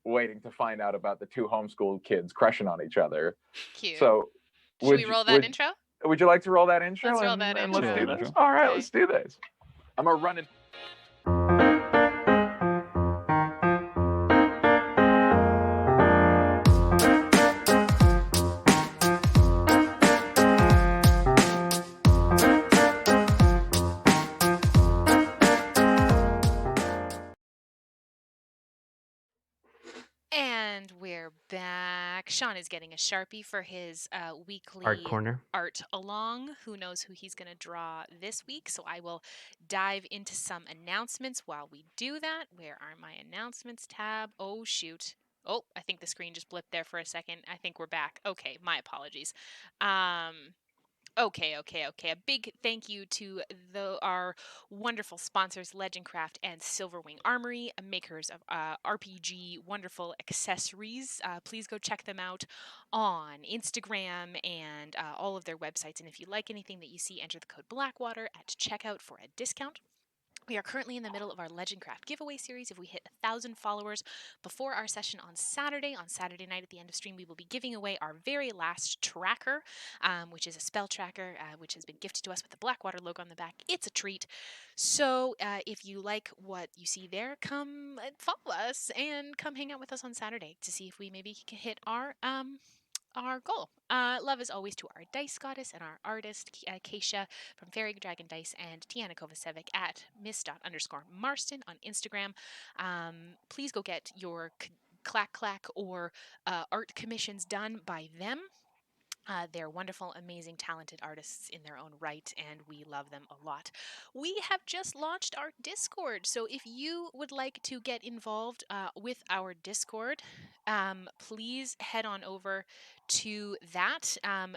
waiting to find out about the two homeschooled kids crushing on each other. Cute. So should we roll that intro? Would you like to roll that intro? Let's roll that and let's intro. do this. All right, Okay. let's do this. I'm gonna run it. And we're back. Sean is getting a Sharpie for his weekly Art corner. art along. Who knows who he's going to draw this week? So I will dive into some announcements while we do that. Where are my announcements tab? Oh, shoot. Oh, I think the screen just blipped there for a second. I think we're back. Okay, my apologies. Okay. A big thank you to our wonderful sponsors, Legendcraft and Silverwing Armory, makers of RPG wonderful accessories. Please go check them out on Instagram and all of their websites. And if you like anything that you see, enter the code Blackwater at checkout for a discount. We are currently in the middle of our Legendcraft giveaway series. If we hit 1,000 followers before our session on Saturday night at the end of stream, we will be giving away our very last tracker, which is a spell tracker, which has been gifted to us with the Blackwater logo on the back. It's a treat. So if you like what you see there, come follow us and come hang out with us on Saturday to see if we maybe can hit our goal. Love as always to our dice goddess and our artist, Keisha from Fairy Dragon Dice, and Tiana Kovacevic at miss._Marston on Instagram. Please go get your clack clack or art commissions done by them. They're wonderful, amazing, talented artists in their own right, and we love them a lot. We have just launched our Discord, so if you would like to get involved with our Discord, please head on over to that.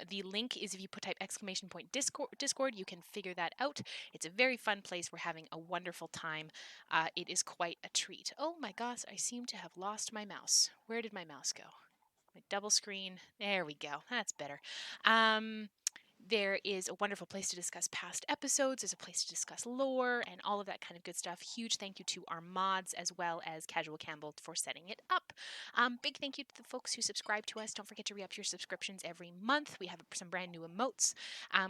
The link is if you type Discord, you can figure that out. It's a very fun place. We're having a wonderful time. It is quite a treat. Oh my gosh, I seem to have lost my mouse. Where did my mouse go? My double screen. There we go. That's better. There is a wonderful place to discuss past episodes. There's a place to discuss lore and all of that kind of good stuff. Huge thank you to our mods as well as Casual Campbell for setting it up. Big thank you to the folks who subscribe to us. Don't forget to re-up your subscriptions every month. We have some brand new emotes.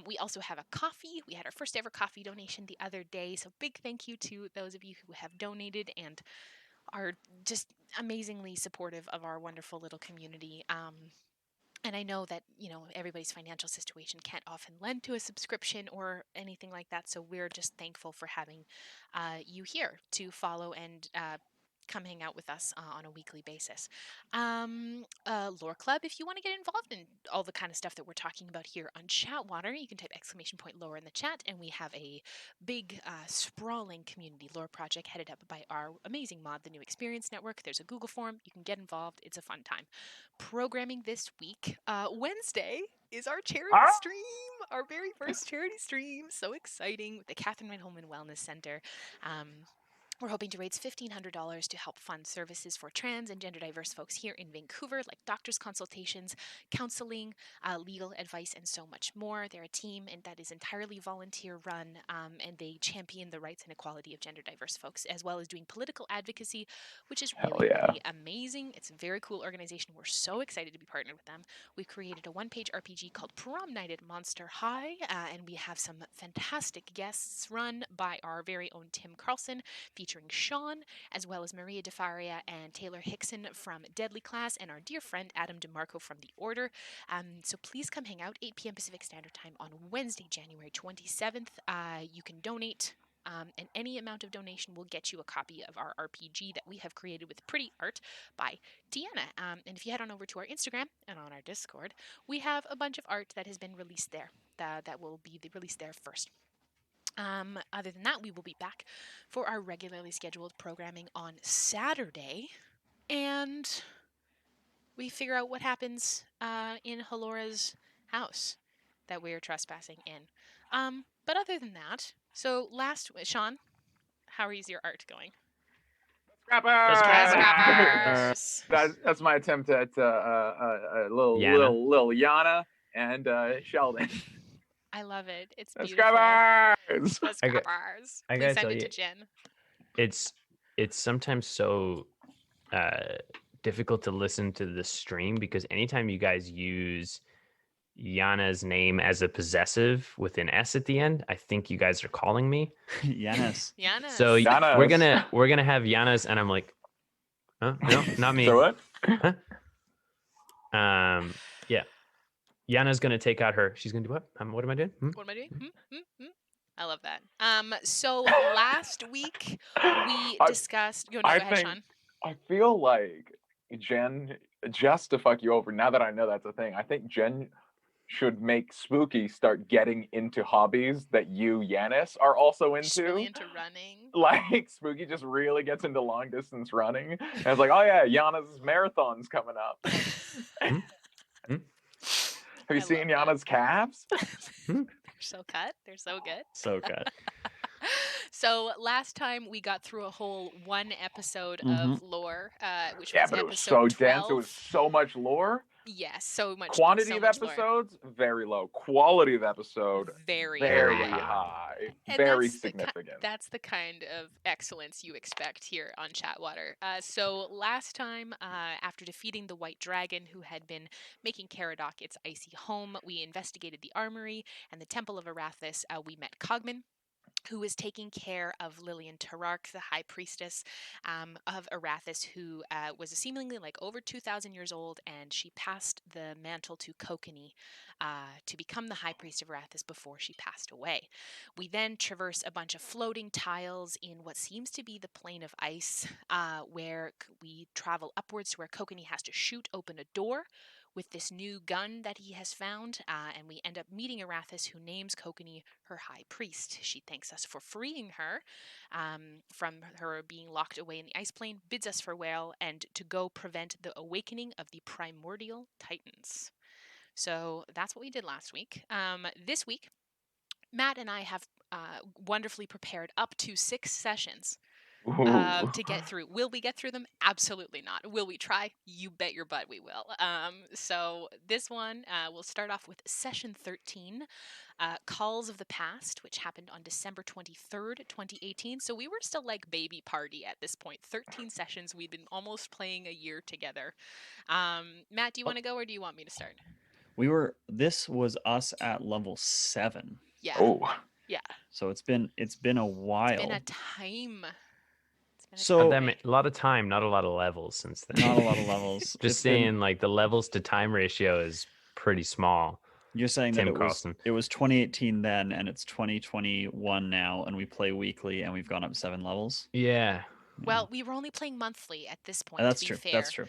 We also have a coffee. We had our first ever coffee donation the other day. So big thank you to those of you who have donated and are just amazingly supportive of our wonderful little community. And I know that, everybody's financial situation can't often lend to a subscription or anything like that. So we're just thankful for having you here to follow and come hang out with us on a weekly basis. Lore Club, if you want to get involved in all the kind of stuff that we're talking about here on chatWater, you can type !lore in the chat, and we have a big, sprawling community lore project headed up by our amazing mod, the New Experience Network. There's a Google form. You can get involved. It's a fun time. Programming this week, Wednesday is our charity stream, our very first charity stream. So exciting, with the Catherine Van Holman Wellness Center. We're hoping to raise $1,500 to help fund services for trans and gender diverse folks here in Vancouver, like doctor's consultations, counseling, legal advice, and so much more. They're a team that is entirely volunteer run, and they champion the rights and equality of gender diverse folks, as well as doing political advocacy, which is really, really amazing. It's a very cool organization. We're so excited to be partnered with them. We created a one-page RPG called Prom Night at Monster High, and we have some fantastic guests run by our very own Tim Carlson, featuring featuring Sean, as well as Maria DeFaria and Taylor Hickson from Deadly Class, and our dear friend Adam DeMarco from The Order. So please come hang out, 8 p.m. Pacific Standard Time on Wednesday, January 27th. You can donate. And any amount of donation will get you a copy of our RPG that we have created with pretty art by Deanna. And if you head on over to our Instagram and on our Discord, we have a bunch of art that has been released there. That will be released there first. Other than that, we will be back for our regularly scheduled programming on Saturday, and we figure out what happens in Halora's house that we are trespassing in. But other than that, so Sean, how is your art going? Scrappers! Scrappers! That's my attempt at little Yana and Sheldon. I love it. It's The beautiful. Scrappers! The Scrappers. I Please gotta send tell it you, to Jen. It's sometimes so difficult to listen to the stream because anytime you guys use Yana's name as a possessive with an S at the end, I think you guys are calling me. Yanis. Yana. So Yanis. we're gonna have Yana's, and I'm like, huh? No, not me. So what? Huh? Yeah. Yana's gonna take out her. She's gonna do what? What am I doing? What am I doing? I love that. So last week we discussed. Go ahead, Sean. I feel like Jen, just to fuck you over, now that I know that's a thing, I think Jen should make Spooky start getting into hobbies that you, Yanis, are also into. She's really into running. Like, Spooky just really gets into long distance running. And it's like, oh yeah, Yana's marathon's coming up. Have you seen Yana's calves? They're so cut. They're so good. So good. So last time we got through a whole one episode of lore, which was but it was episode so 12. dense. It was so much lore. Yes, so much. Quantity so of much episodes, very low. Quality of episode, very high. And very that's significant. That's the kind of excellence you expect here on Chatwater. So last time, after defeating the White Dragon, who had been making Caradoc its icy home, we investigated the armory and the Temple of Arathis. We met Cogman, who was taking care of Lillian Tarark, the high priestess of Arathis, who was seemingly like over 2,000 years old, and she passed the mantle to Kokenee to become the high priest of Arathis before she passed away. We then traverse a bunch of floating tiles in what seems to be the plane of ice, where we travel upwards to where Kokenee has to shoot open a door with this new gun that he has found, and we end up meeting Arathis, who names Kokenee her high priest. She thanks us for freeing her from her being locked away in the ice plane, bids us farewell, and to go prevent the awakening of the primordial titans. So that's what we did last week. This week, Matt and I have wonderfully prepared up to 6 sessions to get through. Will we get through them? Absolutely not. Will we try? You bet your butt we will. So this one, we'll start off with session 13, Calls of the Past, which happened on December 23rd, 2018. So we were still like baby party at this point. 13 sessions. We'd been almost playing a year together. Matt, do you want to go or do you want me to start? This was us at level 7. Yeah. Oh. Yeah. So it's been a while. It's been a time. So a lot of time, not a lot of levels since then. Not a lot of levels. Just saying, like the levels to time ratio is pretty small. You're saying Tim that Carlson. it was 2018 then, and it's 2021 now, and we play weekly, and we've gone up 7 levels. Yeah. Well, we were only playing monthly at this point. That's to be true. Fair. That's true.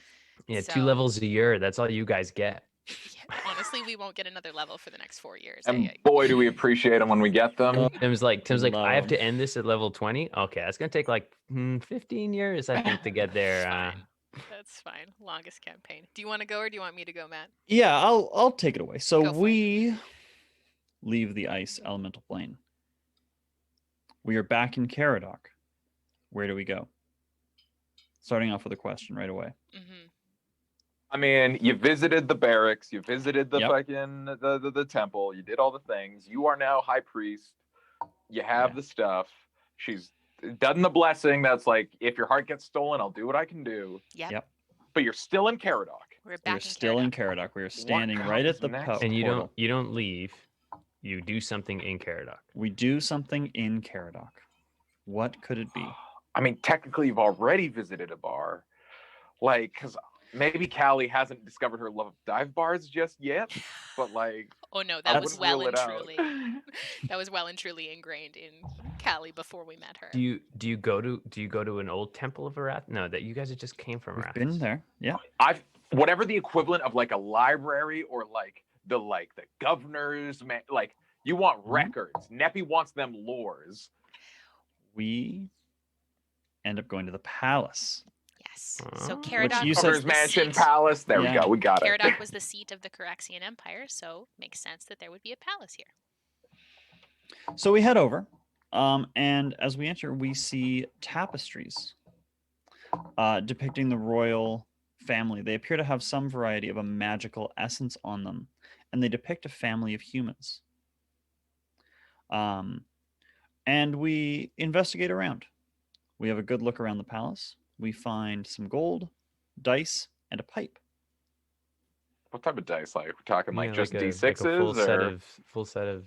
Yeah, 2 levels a year. That's all you guys get. Yeah, honestly, we won't get another level for the next 4 years. And boy, do we appreciate them when we get them. Tim's like, I have to end this at level 20. Okay, that's gonna take like 15 years, I think, to get there. That's fine. Longest campaign. Do you want to go or do you want me to go, Matt? Yeah, I'll take it away. So we leave the ice elemental plane. We are back in Caradoc. Where do we go? Starting off with a question right away. Mm-hmm. I mean, you visited the barracks, you visited the fucking the temple, you did all the things. You are now high priest. You have the stuff. She's done the blessing. That's like, if your heart gets stolen, I'll do what I can do. Yep. But you're still in Caradoc. We're still in Caradoc. We're standing right at the and you don't leave. You do something in Caradoc. We do something in Caradoc. What could it be? I mean, technically, you've already visited a bar, like, because maybe Callie hasn't discovered her love of dive bars just yet, but like, Oh no, I that was wouldn't well rule and it out. truly that was well and truly ingrained in Callie before we met her. Do you go to an old temple of Arath? No, that you guys just came from We've Arath. been there. Yeah. I've whatever the equivalent of like a library or like the governor's like you want records. Neppy wants them lores. We end up going to the palace. Yes. So Which Caradoc you was said- Governor's the mansion, seat. palace. There Yeah. we go. We got it. Caradoc was the seat of the Caraxian Empire, so makes sense that there would be a palace here. So we head over, and as we enter, we see tapestries depicting the royal family. They appear to have some variety of a magical essence on them, and they depict a family of humans. And we investigate around. We have a good look around the palace. We find some gold, dice, and a pipe. What type of dice? Like we're talking like Yeah, just like a D6s full set of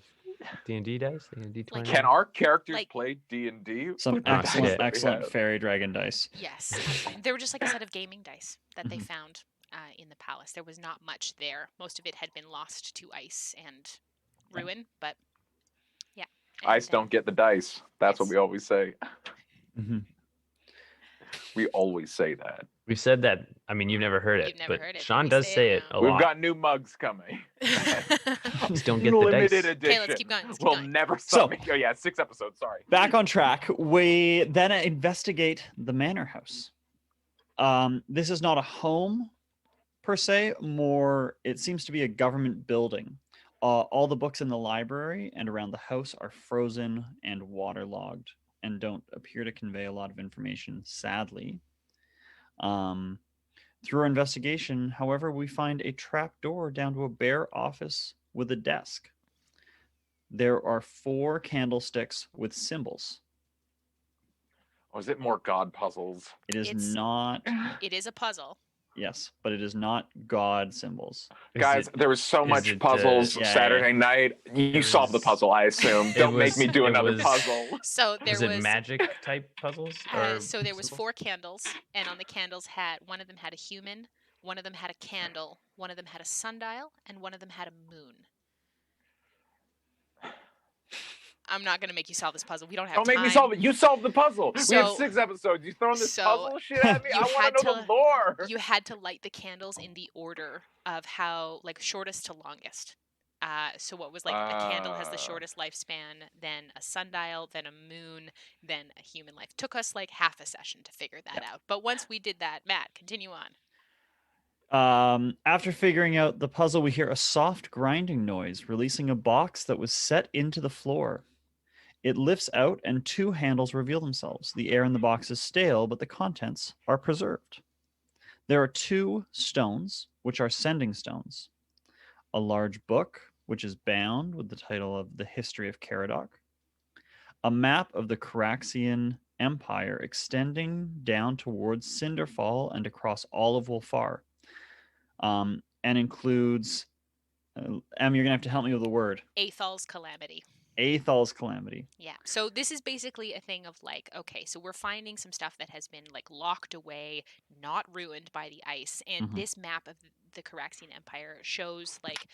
D&D dice, D20. Like- Can our characters Like- play D&D? Some with the dice shit. excellent that we have? fairy dragon dice. Yes, absolutely. They were just like a set of gaming dice that they Mhm. found in the palace. There was not much there. Most of it had been lost to ice and ruin, but yeah. Ice And, don't get the dice. That's what yes. we always say. Mm-hmm. We always say that. We've said that. I mean, you've never heard it, You've never but heard it, but Sean we does say say it it now. a We've lot. got new mugs coming. Just don't get the Limited dice. edition. let's keep going, let's keep we'll going. never So- stop. Oh yeah, 6 episodes. Sorry. Back on track, we then investigate the manor house. This is not a home per se, more it seems to be a government building. All the books in the library and around the house are frozen and waterlogged and don't appear to convey a lot of information, sadly. Through our investigation, however, we find a trap door down to a bare office with a desk. There are 4 candlesticks with symbols. Or is it more god puzzles? It is It's- not, It is a puzzle. yes, but it is not god symbols. Guys, there was so is much it, puzzles yeah, Saturday night. You It solved the was- puzzle, I assume. it Don't make was- me do it another was- puzzle. So there Was it magic type puzzles? Or so there was symbols? 4 candles, and on the candles one of them had a human, one of them had a candle, one of them had a sundial, and one of them had a moon. I'm not gonna make you solve this puzzle. We don't have Don't make time. me solve it. You solved the puzzle. we have So- 6 episodes. You throwing this so puzzle shit at me? you I want had to know to- the lore. You had to light the candles in the order of how, like, shortest to longest. So what was like a candle has the Ah. shortest lifespan, then a sundial, then a moon, then a human life. Took us like half a session to figure that out. But once we did that, Matt, continue on. After figuring out the puzzle, we hear a soft grinding noise, releasing a box that was set into the floor. It lifts out, and 2 handles reveal themselves. The air in the box is stale, but the contents are preserved. There are 2 stones, which are sending stones. A large book, which is bound with the title of The History of Caradoc. A map of the Caraxian Empire extending down towards Cinderfall and across all of Wolfar. And includes, you're going to have to help me with the word. Athal's Calamity. Athal's Calamity. Yeah. So this is basically a thing of like, okay, so we're finding some stuff that has been like locked away, not ruined by the ice. And Mhm. this map of the Caraxian Empire shows like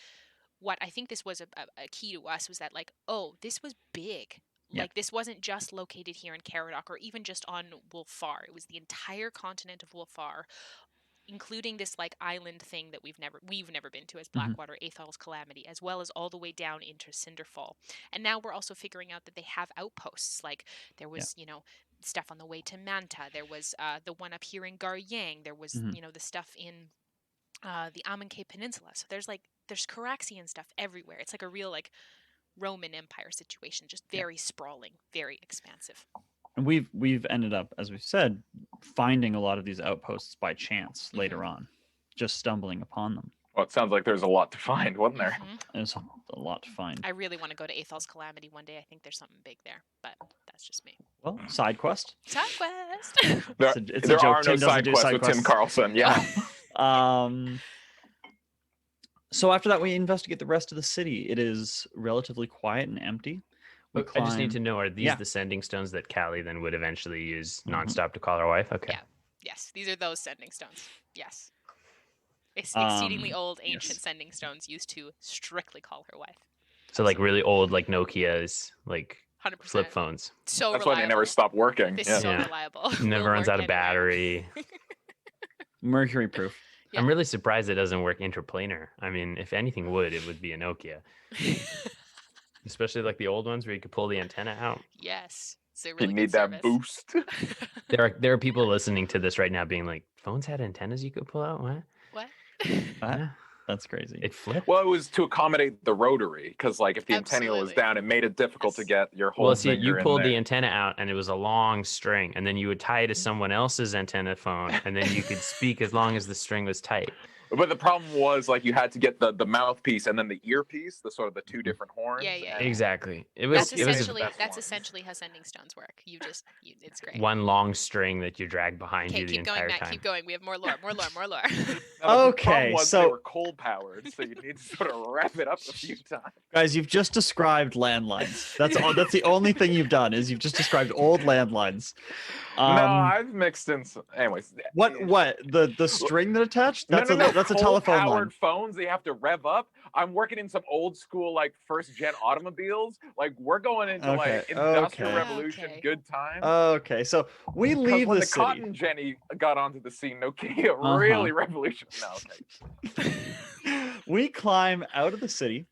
what I think this was a key to us was that like, oh, this was big. Yeah. Like this wasn't just located here in Caradoc or even just on Wolfar. It was the entire continent of Wolfar, including this like island thing that we've never been to as Mhm. Blackwater, Athal's Calamity, as well as all the way down into Cinderfall. And now we're also figuring out that they have outposts. Like there was, stuff on the way to Manta. There was the one up here in Garyang. There was, Mhm. the stuff in the Amonkhet Peninsula. So there's Caraxian stuff everywhere. It's like a real like Roman Empire situation, just very sprawling, very expansive. And we've ended up, as we've said, finding a lot of these outposts by chance later Mm-hmm. on, just stumbling upon them. Well, it sounds like there's a lot to find, wasn't there? Mhm. There's a lot to find. I really want to go to Athal's Calamity one day. I think there's something big there, but that's just me. Well, side quest. Side quest. There, It's a there joke. are Tim no doesn't side do quests side with Tim quests. Carlson. Yeah. So after that, we investigate the rest of the city. It is relatively quiet and empty. We I just need to climb- know: are these Yeah. the sending stones that Callie then would eventually use Mhm. nonstop to call her wife? Okay. Yeah. Yes, these are those sending stones. Yes. Exceedingly old, ancient yes. sending stones used to strictly call her wife. So like really old, like Nokia's, like 100%. flip phones. So That's why reliable. they never stop working. They're Yeah. so Yeah. reliable. Never Will runs work out of anywhere. battery. Mercury proof. Yeah. I'm really surprised it doesn't work interplanar. I mean, if anything would, it would be a Nokia, especially like the old ones where you could pull the antenna out. Yes. It's a You really need good that service. boost. There are people listening to this right now being like, phones had antennas you could pull out. What? What? Yeah. That's crazy. It flipped. Well, it was to accommodate the rotary, because like if the antenna was Absolutely. down, it made it difficult to Yes. get your whole Well, see, finger you in pulled there. the antenna out and it was a long string, and then you would tie it to someone else's antenna phone, and then you could speak as long as the string was tight. But the problem was like you had to get the mouthpiece and then the earpiece, the sort of the two different horns. Yeah, yeah, and- yeah. Exactly. It That's was essentially best ones. how sending stones work. It's great. one long string that you drag behind Okay, you the keep going, entire Matt. time. Keep going. We have more lore. More lore. More lore. Now, the Okay, problem was they so- were coal powered, so you need to sort of rev it up a few times. Guys, you've just described landlines. That's all. That's the only thing you've done is you've just described old landlines. No, I've mixed in some. Anyways, What the string that attached? That's no, that's a telephone line. Coal-powered phones they have to rev up. I'm working in some old school like first gen automobiles. Like we're going into like Okay, industrial okay. revolution, Okay. good time. Okay, so we Because leave when the the city. cotton Jenny got onto the scene, Nokia Uh-huh. really revolutionized. No, okay. We climb out of the city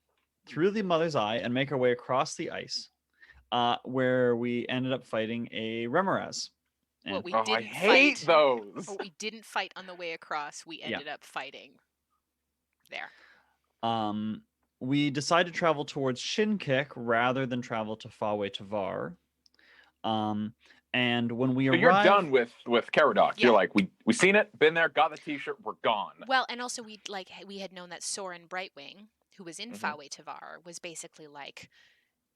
through the Mother's Eye and make our way across the ice, where we ended up fighting a Remoraz. What And we Oh, I didn't hate fight. those. What we didn't fight on the way across, we Yeah. ended up fighting there. We decided to travel towards Shinkick rather than travel to Faway Tavar. And when we So arrived, you're done with Caradoc. Yeah. You're like, we seen it, been there, got the T-shirt, we're gone. Well, and also we had known that Soren Brightwing, who was in Mhm. Faway Tavar, was basically like,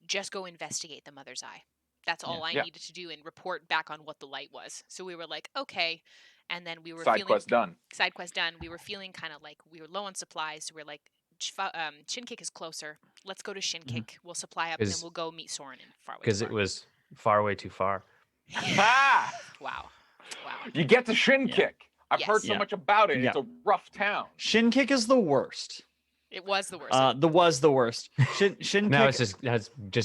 just go investigate the Mother's Eye. That's all I Yeah. needed to do and report back on what the light was. So we were like, okay. And then we were Side feeling quest done. side quest done. We were feeling kind of like we were low on supplies. So we're like, Shinkick is closer. Let's go to Shinkick. We'll supply up, and then 'Cause- we'll go meet Soren in Far Away. Because it was far away too far. Ha! Wow. You get to Shinkick. I've heard Yes. so Yeah. much about it. Yeah. It's a rough town. Shinkick is the worst. It was the worst. Was the worst. Shinkick. Now it's just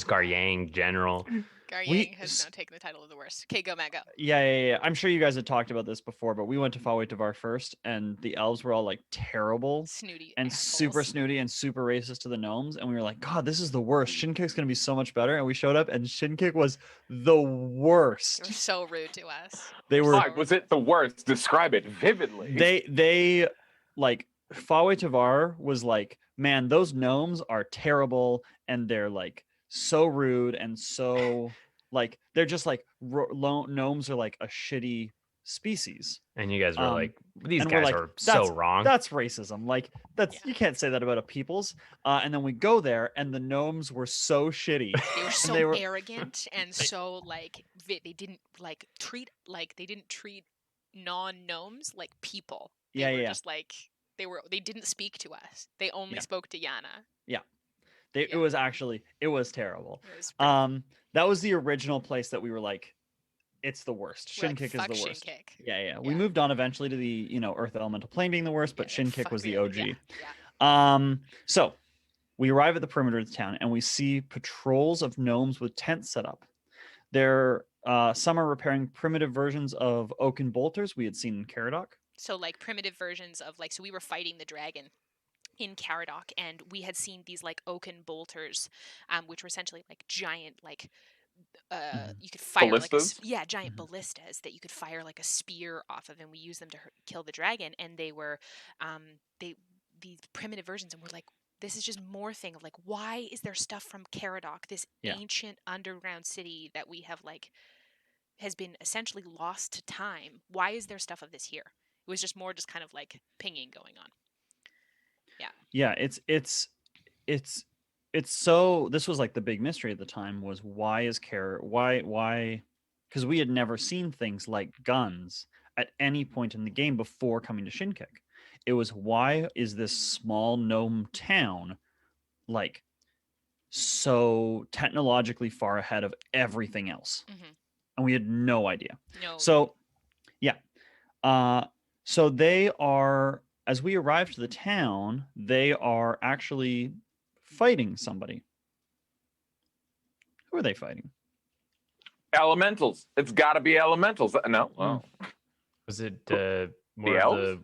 Garyang general. Garyang has now taken the title of the worst. Okay, go, Matt, go. Yeah. I'm sure you guys had talked about this before, but we went to Faway Tavar first, and the elves were all like terrible Snooty and super assholes. snooty and super racist to the gnomes, and we were like, God, this is the worst. Shinkick's gonna be so much better, and we showed up, and Shinkick was the They worst. were so rude to us. They were. Why was it the worst? Describe it vividly. They like Faway Tavar was like, man, those gnomes are terrible, and they're like so rude and so like they're just like gnomes are like a shitty species. And you guys were like, these and we're guys like, are so "That's- wrong. That's racism. Like that's Yeah. you can't say that about a people's. And then we go there, and the gnomes were so shitty. They were so they were- arrogant and so like they didn't treat non-gnomes like people. They Yeah, were yeah. just like they didn't speak to us. They only Yeah. spoke to Yana. It was actually it was terrible. It was pretty, That was the original place that we were like, it's the worst. we're like, Shinkick fuck is the worst. Shinkick. Yeah. We Yeah. moved on eventually to the Earth Elemental Plane being the worst, but Yeah, Shinkick fuck was the yeah, OG. yeah. So we arrive at the perimeter of the town and we see patrols of gnomes with tents set up. They're some are repairing primitive versions of oaken bolters we had seen in Caradoc. So like primitive versions of so we were fighting the dragon in Caradoc, and we had seen these like oaken bolters, which were essentially like giant you could fire Ballistas? giant Mhm. ballistas that you could fire like a spear off of, and we used them to kill the dragon. And they were these primitive versions, and we're like, this is just more thing of like, why is there stuff from Caradoc, this Yeah. ancient underground city that we have like has been essentially lost to time? Why is there stuff of this here? It was just more just kind of like pinging going on. Yeah, it's so this was like the big mystery at the time was why because we had never seen things like guns at any point in the game before coming to Shinkick. It was why is this small gnome town like so technologically far ahead of everything else, Mhm. and we had no idea. No. So, yeah. So they are, as we arrive to the town, they are actually fighting somebody. Who are they fighting? Elementals. It's got to be elementals. No, well, Was it The more of elves? the?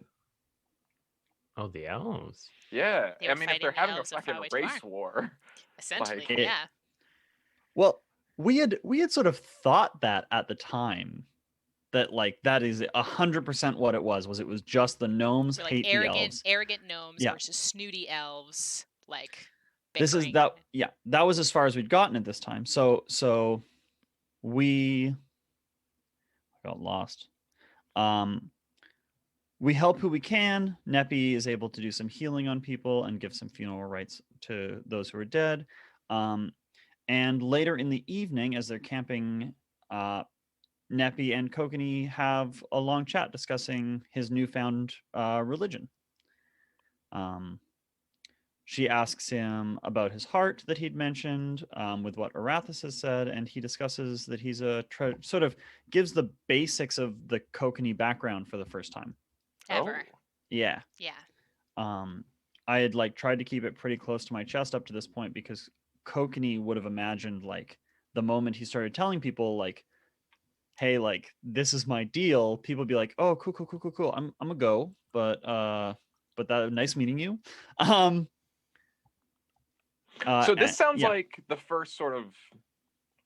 Oh, the elves. yeah. They I were mean, if fighting they're the having a elves of fucking Faraway race Tomorrow. war, Essentially, Like- yeah. Well, we had sort of thought that at the time, that like that is 100% what it was. It was just the gnomes We're like hate the elves. arrogant gnomes Yeah. versus snooty elves, like This is bickering. that. Yeah, that was as far as we'd gotten at this time. So we got lost. We help who we can. Neppy is able to do some healing on people and give some funeral rites to those who are dead. And later in the evening, as they're camping, Neppy and Kokenee have a long chat discussing his newfound religion. She asks him about his heart that he'd mentioned, with what Arathis has said, and he discusses that he's sort of gives the basics of the Kokenee background for the first time. Ever. Oh. Yeah. Yeah. I had like tried to keep it pretty close to my chest up to this point because Kokenee would have imagined like the moment he started telling people like, hey, like this is my deal, people would be like, oh, cool. I'm a go, but that nice meeting you. So this sounds yeah. like the first sort of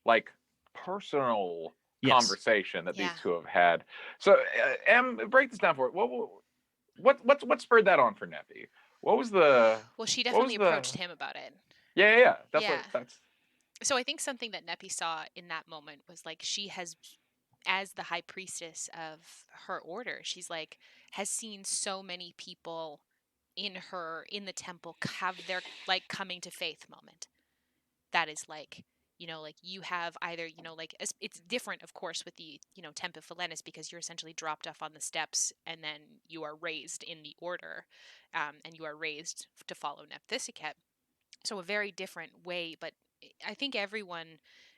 like personal Yes. conversation that Yeah. these two have had. So, Em, break this down for it. What spurred that on for Neppy? What was the? Well, she What was definitely the- approached him about it. Yeah. That's Yeah. what. That's. So I think something that Neppy saw in that moment was like she has, as the high priestess of her order, she's like has seen so many people in the temple have their like coming to faith moment. That is like, like you have either, like it's different, of course, with the, Tempe Philenis because you're essentially dropped off on the steps and then you are raised in the order, and you are raised to follow Nephthisiket. So a very different way, but I think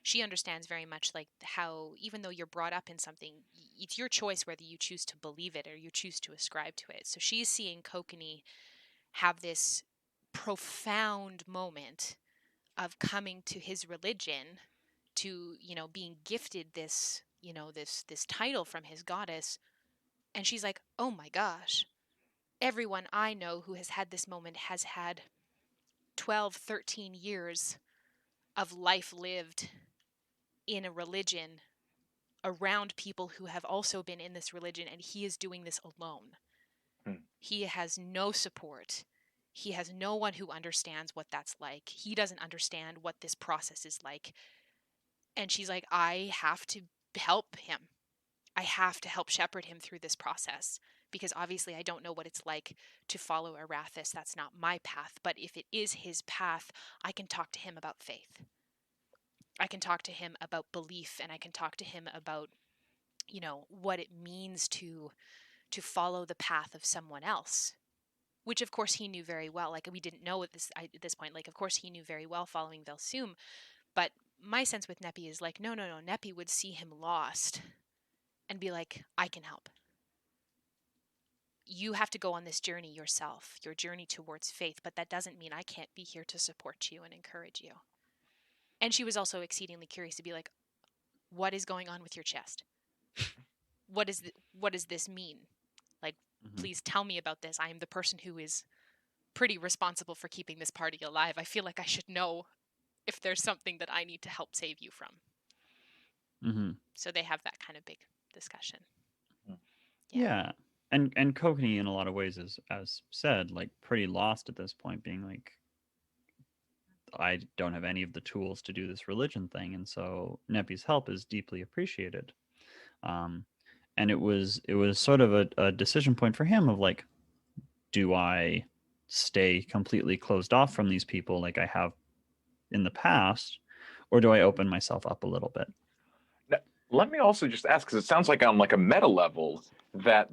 she understands very much like how even though you're brought up in something, it's your choice whether you choose to believe it or you choose to ascribe to it. So she's seeing Kokenee have this profound moment of coming to his religion, to being gifted this this title from his goddess, and she's like, oh my gosh, everyone I know who has had this moment has had 12, 13 years of life lived in a religion around people who have also been in this religion, and he is doing this alone. He has no support. He has no one who understands what that's like. He doesn't understand what this process is like. And she's like, I have to help him. I have to help shepherd him through this process because obviously I don't know what it's like to follow Arathis. That's not my path. But if it is his path, I can talk to him about faith. I can talk to him about belief, and I can talk to him about, what it means to follow the path of someone else, which of course he knew very well. Like we didn't know at this point. Like of course he knew very well following Velsum, but my sense with Neppy is like, no. Neppy would see him lost and be like, I can help. You have to go on this journey yourself, your journey towards faith, but that doesn't mean I can't be here to support you and encourage you. And she was also exceedingly curious to be like, what is going on with your chest? What does this mean? Like, please tell me about this. I am the person who is pretty responsible for keeping this party alive. I feel like I should know if there's something that I need to help save you from. So they have that kind of big discussion. Yeah. And Kokenee in a lot of ways is, as said, like pretty lost at this point, being like, I don't have any of the tools to do this religion thing, and so Neppy's help is deeply appreciated. And it was sort of a decision point for him of like, do I stay completely closed off from these people like I have in the past, or do I open myself up a little bit? Now, let me also just ask, because it sounds like on like a meta level that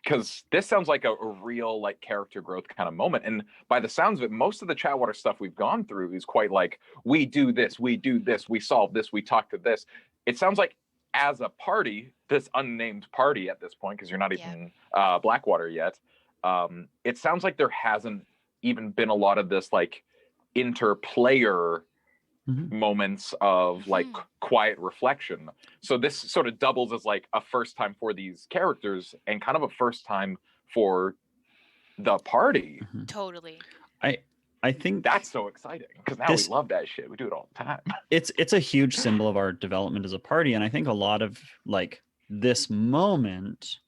because this sounds like a real like character growth kind of moment. And by the sounds of it, most of the chatwater stuff we've gone through is quite like, we do this, we solve this, we talk to this. It sounds like as a party, this unnamed party at this point, because you're not even Blackwater yet, it sounds like there hasn't even been a lot of this like interplayer moments of like quiet reflection. So this sort of doubles as like a first time for these characters and kind of a first time for the party. Totally. I think that's so exciting because now we love that shit. We do it all the time. It's a huge symbol of our development as a party, and I think a lot of like this moment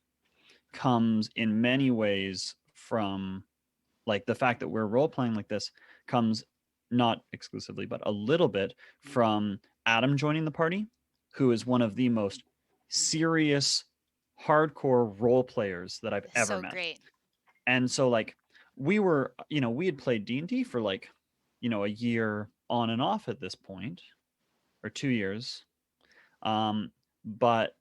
comes in many ways from like the fact that we're role playing like this comes not exclusively, but a little bit from Adam joining the party, who is one of the most serious, hardcore role players that I've ever met. Great. And so like we were, we had played D&D for like, a year on and off at this point, or 2 years. But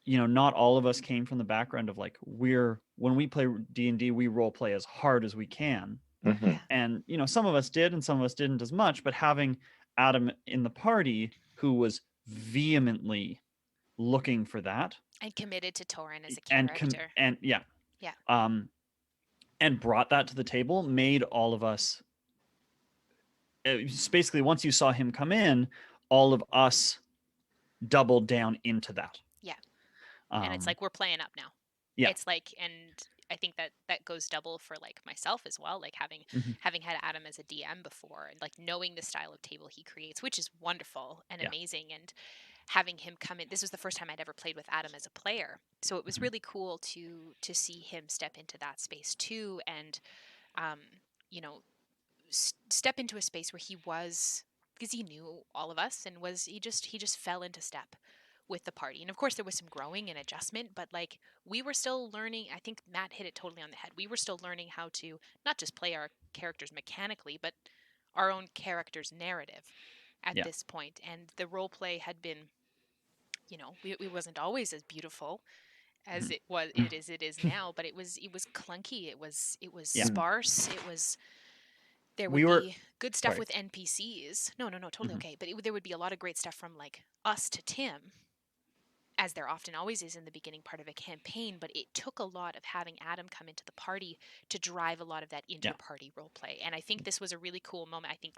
not all of us came from the background of like when we play D&D, we role play as hard as we can. And some of us did and some of us didn't as much, but having Adam in the party who was vehemently looking for that and committed to Torin as a character and brought that to the table made all of us basically once you saw him come in, all of us doubled down into that. And it's like we're playing up now. It's like, and I think that goes double for like myself as well, like having had Adam as a DM before and like knowing the style of table he creates, which is wonderful and amazing, and having him come in. This was the first time I'd ever played with Adam as a player, so it was really cool to see him step into that space too, and step into a space where he was, because he knew all of us and he just fell into step with the party. And of course there was some growing and adjustment, but like we were still learning. I think Matt hit it totally on the head. We were still learning how to not just play our characters mechanically, but our own character's narrative at this point. And the role play had been, it wasn't always as beautiful as it is now, but it was clunky. It was sparse. It was, there would be good stuff with NPCs. No, totally okay. But there would be a lot of great stuff from like us to Tim, as there often always is in the beginning part of a campaign, but it took a lot of having Adam come into the party to drive a lot of that inter-party role play. And I think this was a really cool moment. I think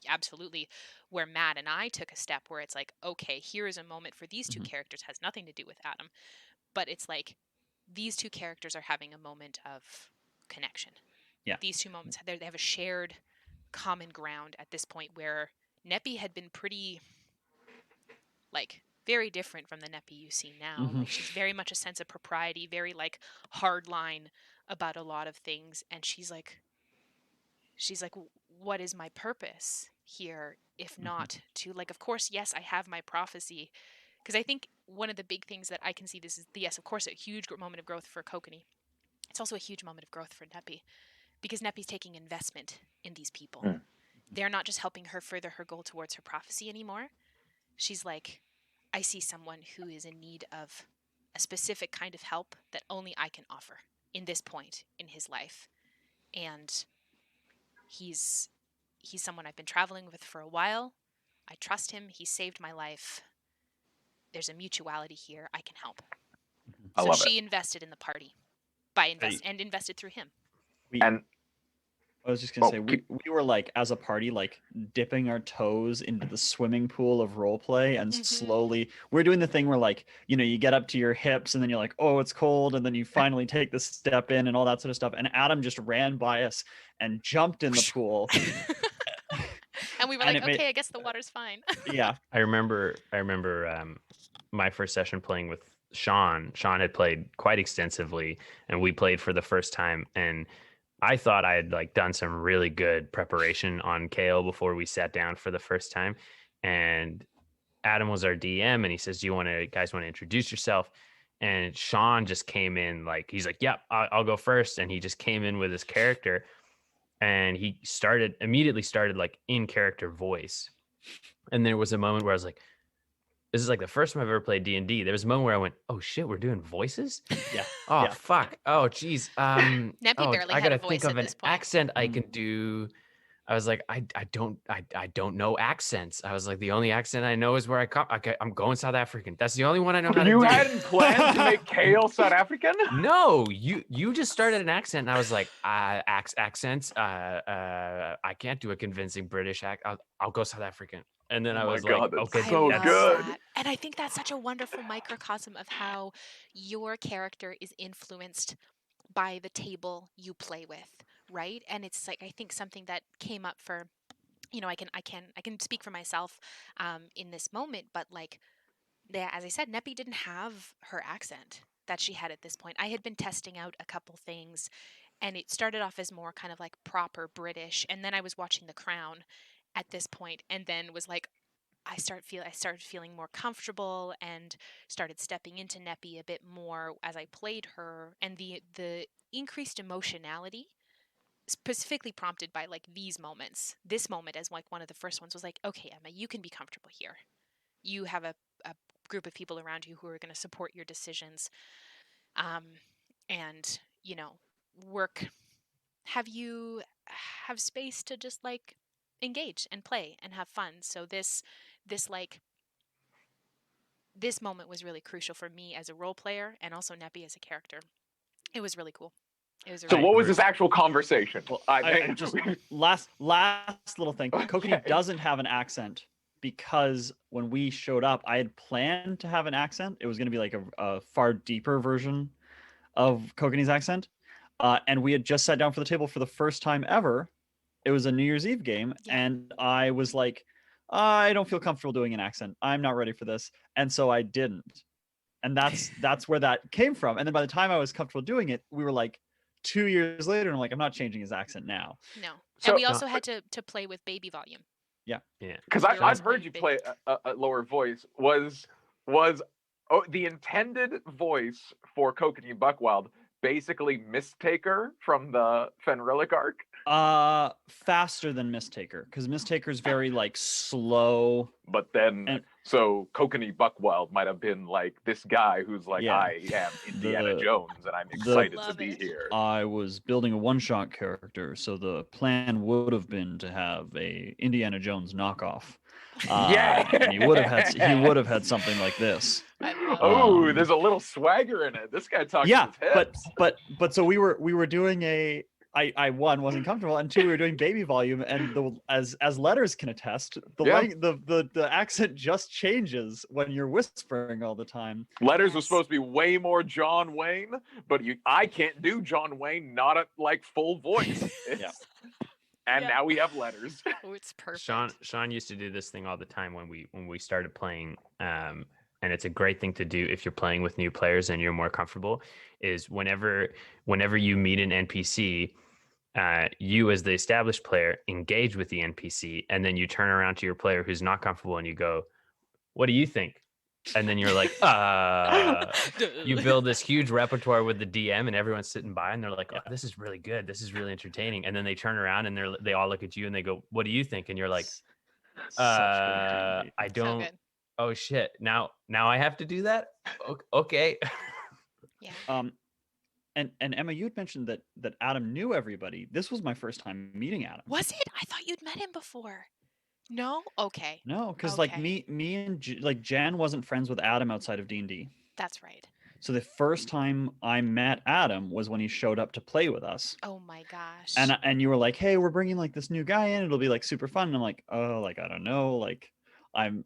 absolutely where Matt and I took a step where it's like, okay, here is a moment for these two characters, has nothing to do with Adam, but it's like these two characters are having a moment of connection. These two moments, they have a shared common ground at this point where Neppy had been pretty like very different from the Neppy you see now. Like she's very much a sense of propriety, very like hard line about a lot of things, and she's like what is my purpose here if not to, like, of course, yes, I have my prophecy, because I think one of the big things that I can see, this is yes, of course, a huge moment of growth for Kokenee. It's also a huge moment of growth for Neppy, because Neppy's taking investment in these people. They're not just helping her further her goal towards her prophecy anymore. She's like, I see someone who is in need of a specific kind of help that only I can offer in this point in his life. And he's someone I've been traveling with for a while. I trust him. He saved my life. There's a mutuality here. I can help. So she invested in the party and invested through him. And I was just going to say, we were like, as a party, like dipping our toes into the swimming pool of roleplay, and slowly we're doing the thing where like, you get up to your hips and then you're like, oh, it's cold. And then you finally take the step in and all that sort of stuff. And Adam just ran by us and jumped in the pool. And we were like, okay, I guess the water's fine. I remember my first session playing with Sean. Sean had played quite extensively and we played for the first time, and I thought I had like done some really good preparation on Kale before we sat down for the first time. And Adam was our DM, and he says, "Do you guys want to introduce yourself?" And Sean just came in like, he's like, "Yep, I'll go first." And he just came in with his character, and he immediately started like in character voice. And there was a moment where I was like, this is like the first time I've ever played D&D. There was a moment where I went, "Oh shit, we're doing voices." Yeah. Oh Yeah. fuck. Oh geez. Neppy barely I had a gotta think voice of at an this point. accent I Mm. can do. I was like, I don't know accents. I was like, the only accent I know is where I come. Okay, I'm going South African. That's the only one I know how to You do. hadn't planned to make Kale South African? No, you just started an accent, and I was like, accents. I can't do a convincing British I'll go South African. And then Oh I my was God, like, that's okay, I so love good. that. And I think that's such a wonderful microcosm of how your character is influenced by the table you play with, right? And it's like I think something that came up for, I can speak for myself in this moment, but like, yeah, as I said, Neppy didn't have her accent that she had at this point. I had been testing out a couple things, and it started off as more kind of like proper British, and then I was watching The Crown at this point, and then was like, I started feeling more comfortable and started stepping into Neppy a bit more as I played her, and the increased emotionality specifically prompted by like these moments. This moment as like one of the first ones was like, okay, Emma, you can be comfortable here. You have a group of people around you who are going to support your decisions, um, and work. Have space to just like engage and play and have fun. So this like this moment was really crucial for me as a role player and also Neppy as a character. It was really cool. It was a So really what was cool this actual conversation? Well, I I think just last little thing. Kokenee Okay. doesn't have an accent because when we showed up, I had planned to have an accent. It was going to be like a far deeper version of Kokenee's accent, and we had just sat down for the table for the first time ever. It was a New Year's Eve game, Yeah. and I was like, I don't feel comfortable doing an accent. I'm not ready for this, and so I didn't. And that's where that came from. And then by the time I was comfortable doing it, we were like 2 years later, and I'm like, I'm not changing his accent now. No. So And we also had to play with baby volume. yeah. because You're I've also heard you playing play a lower voice was the intended voice for Kokenee Buckwild basically Mistaker from the Fenrilic arc. Faster than Mistaker, because Mistaker's very like slow. But then, And- so Kokenee Buckwild might have been like this guy who's like, Yeah. I am Indiana The- Jones and I'm excited to Love be it. here. I was building a one-shot character, so the plan would have been to have a Indiana Jones knockoff. Yeah. And he would have had something like this. I love Oh, Um, there's a little swagger in it. This guy talks Yeah, his hips. but so we were doing a I one wasn't comfortable, and two we were doing baby volume, and as letters can attest, Yeah. the accent just changes when you're whispering all the time. Letters was Yes. supposed to be way more John Wayne, but I can't do John Wayne, not at like full voice. Yeah. And Yeah. now we have letters. Oh, it's perfect. Sean used to do this thing all the time when we started playing, and it's a great thing to do if you're playing with new players and you're more comfortable. Is whenever you meet an NPC, you as the established player engage with the NPC, and then you turn around to your player who's not comfortable and you go, "What do you think?" And then you're like, you build this huge repertoire with the DM, and everyone's sitting by, and they're like, "Oh, this is really good. This is really entertaining." And then they turn around and they all look at you and they go, "What do you think?" And you're like, Such good D&D. "I So don't. good. Oh shit! Now I have to do that. Okay." Yeah. And Emma, you had mentioned that Adam knew everybody. This was my first time meeting Adam. Was it? I thought you'd met him before. No? Okay. No, because like Okay. me and like Jan wasn't friends with Adam outside of D&D. That's right. So the first time I met Adam was when he showed up to play with us. Oh my gosh. And you were like, "Hey, we're bringing like this new guy in. It'll be like super fun." And I'm like, "Oh, like I don't know. Like I'm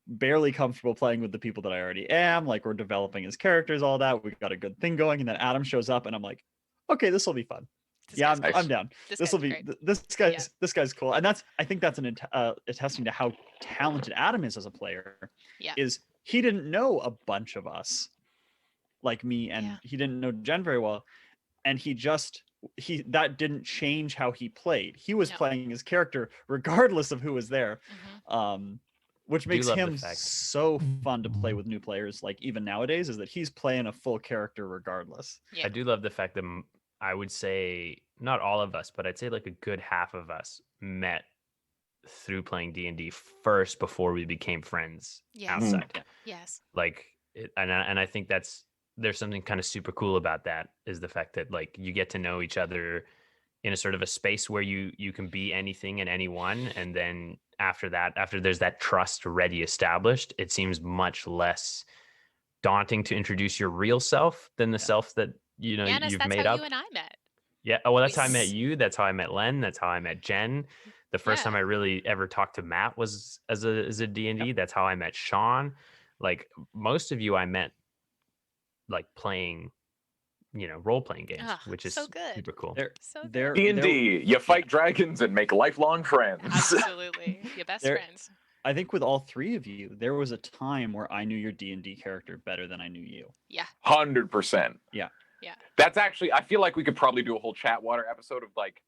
barely comfortable playing with the people that I already am. Like we're developing his characters, all that. We've got a good thing going." And then Adam shows up, and I'm like, "Okay, this will be fun. This Yeah, guy's I'm, great. I'm down. This This will guy's be great. this guy's cool." And I think that's attesting to how talented Adam is as a player. Yeah. Is he didn't know a bunch of us like me, and Yeah. he didn't know Jen very well, and that didn't change how he played. He was No. playing his character regardless of who was there. Mhm. Which do makes love the him fact- so fun to play with new players, like even nowadays, is that he's playing a full character regardless. Yeah. I do love the fact that I would say not all of us, but I'd say like a good half of us met through playing D&D first before we became friends Yes. outside. Yes. Like and I think there's something kind of super cool about that, is the fact that like you get to know each other in a sort of a space where you can be anything and anyone, and then after there's that trust already established, it seems much less daunting to introduce your real self than the self that Yanis, you've that's made how up. you and I met. Yeah. Oh, well, We that's how I met s- you. That's how I met Len. That's how I met Jen. The first time Yeah. I really ever talked to Matt was as a D&D. That's how I met Sean. Like most of you I met like playing, role-playing games, Ah, which so is good. super cool. So There, good. D&D, you fight dragons and make lifelong friends. Absolutely. Your best There- friends. I think with all three of you, there was a time where I knew your D&D character better than I knew you. Yeah. 100%. Yeah. Yeah. That's actually, I feel like we could probably do a whole chatwater episode of like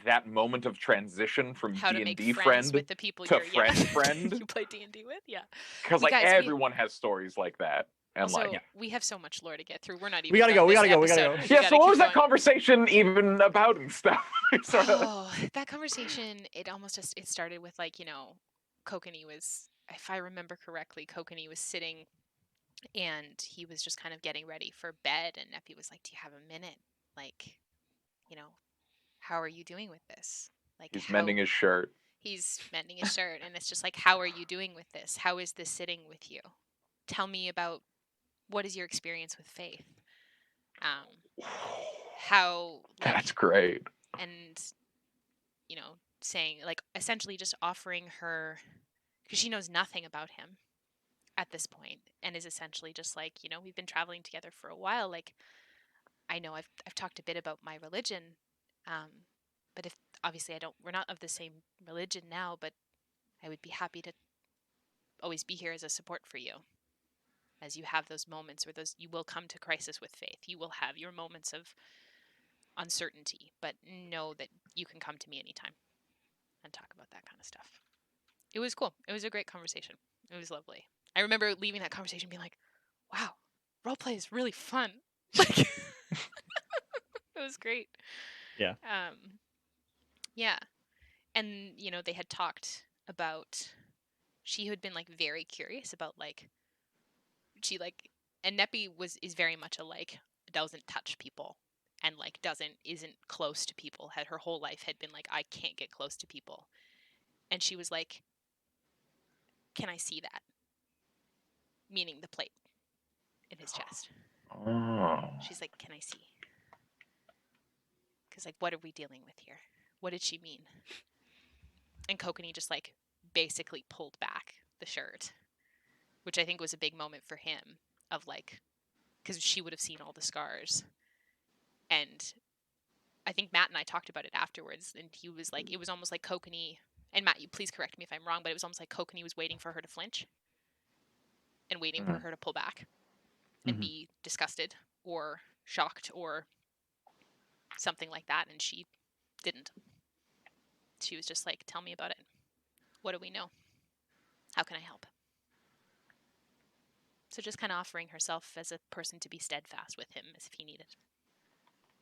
that moment of transition from How to make D&D friends friend with the people to you're friend. you play D&D with. Yeah. Because We like guys, we everyone has stories like that. And also like, we have so much lore to get through. We're not even We gotta done go, we this gotta go, we gotta episode. go. yeah, so gotta what keep was that going. conversation even about and stuff? Sort of. Oh, that conversation, it almost just it started with like, Kokenee was, if I remember correctly, Kokenee was sitting and he was just kind of getting ready for bed, and Neppy was like, "Do you have a minute? Like, you know, how are you doing with this? Like He's how mending his shirt. he's mending his shirt, and it's just like, how are you doing with this? How is this sitting with you? Tell me about what is your experience with faith? How That's like great. and saying like essentially just offering her, because she knows nothing about him at this point, and is essentially just like, we've been traveling together for a while, like I know I've talked a bit about my religion, but if obviously we're not of the same religion now, but I would be happy to always be here as a support for you, as you have those moments where you will come to crisis with faith. You will have your moments of uncertainty, but know that you can come to me anytime and talk about that kind of stuff. It was cool. It was a great conversation. It was lovely. I remember leaving that conversation being like, wow, roleplay is really fun. Like, it was great. Yeah. Yeah. And, they had talked about, she had been like very curious about like, and Neppy is very much a like, doesn't touch people and like isn't close to people. Her whole life had been like, I can't get close to people. And she was like, can I see that? Meaning the plate in his chest. Oh. She's like, can I see? Because like, what are we dealing with here? What did she mean? And Kokenee just like basically pulled back the shirt, which I think was a big moment for him, of like, because she would have seen all the scars. And I think Matt and I talked about it afterwards, and he was like, it was almost like Kokenee, and Matt, you please correct me if I'm wrong, but it was almost like Kokenee was waiting for her to flinch and waiting for her to pull back and be disgusted or shocked or something like that, and she didn't. She was just like, tell me about it. What do we know? How can I help? So just kind of offering herself as a person to be steadfast with him as if he needed.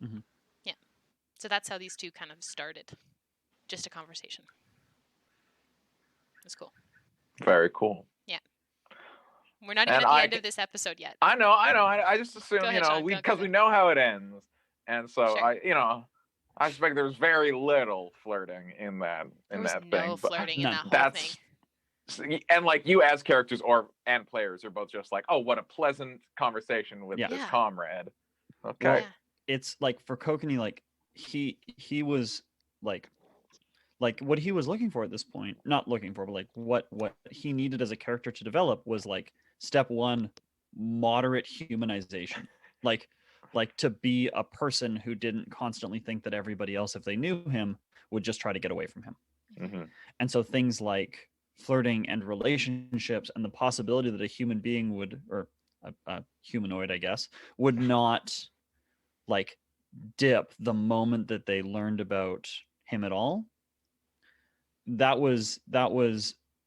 Mhm. Yeah. So that's how these two kind of started. Just a conversation. It was cool. Very cool. Yeah. We're not even And at the end of this episode yet. I know. I just assume, Go ahead, Sean. because Go. we know how it ends. And so Sure. I expect there's very little flirting in that There was that no thing. But flirting in none. that whole that's thing. and like you as characters and players are both just like, oh, what a pleasant conversation with Yeah. this Yeah. comrade. Okay. Well, Yeah. it's like for Kokenee, like he was like what he was looking for at this point, not looking for, but like what he needed as a character to develop was like step one, moderate humanization. Like to be a person who didn't constantly think that everybody else, if they knew him, would just try to get away from him. Mhm. And so things like flirting and relationships and the possibility that a human being would, or a humanoid, I guess, would not like dip the moment that they learned about him at all. That was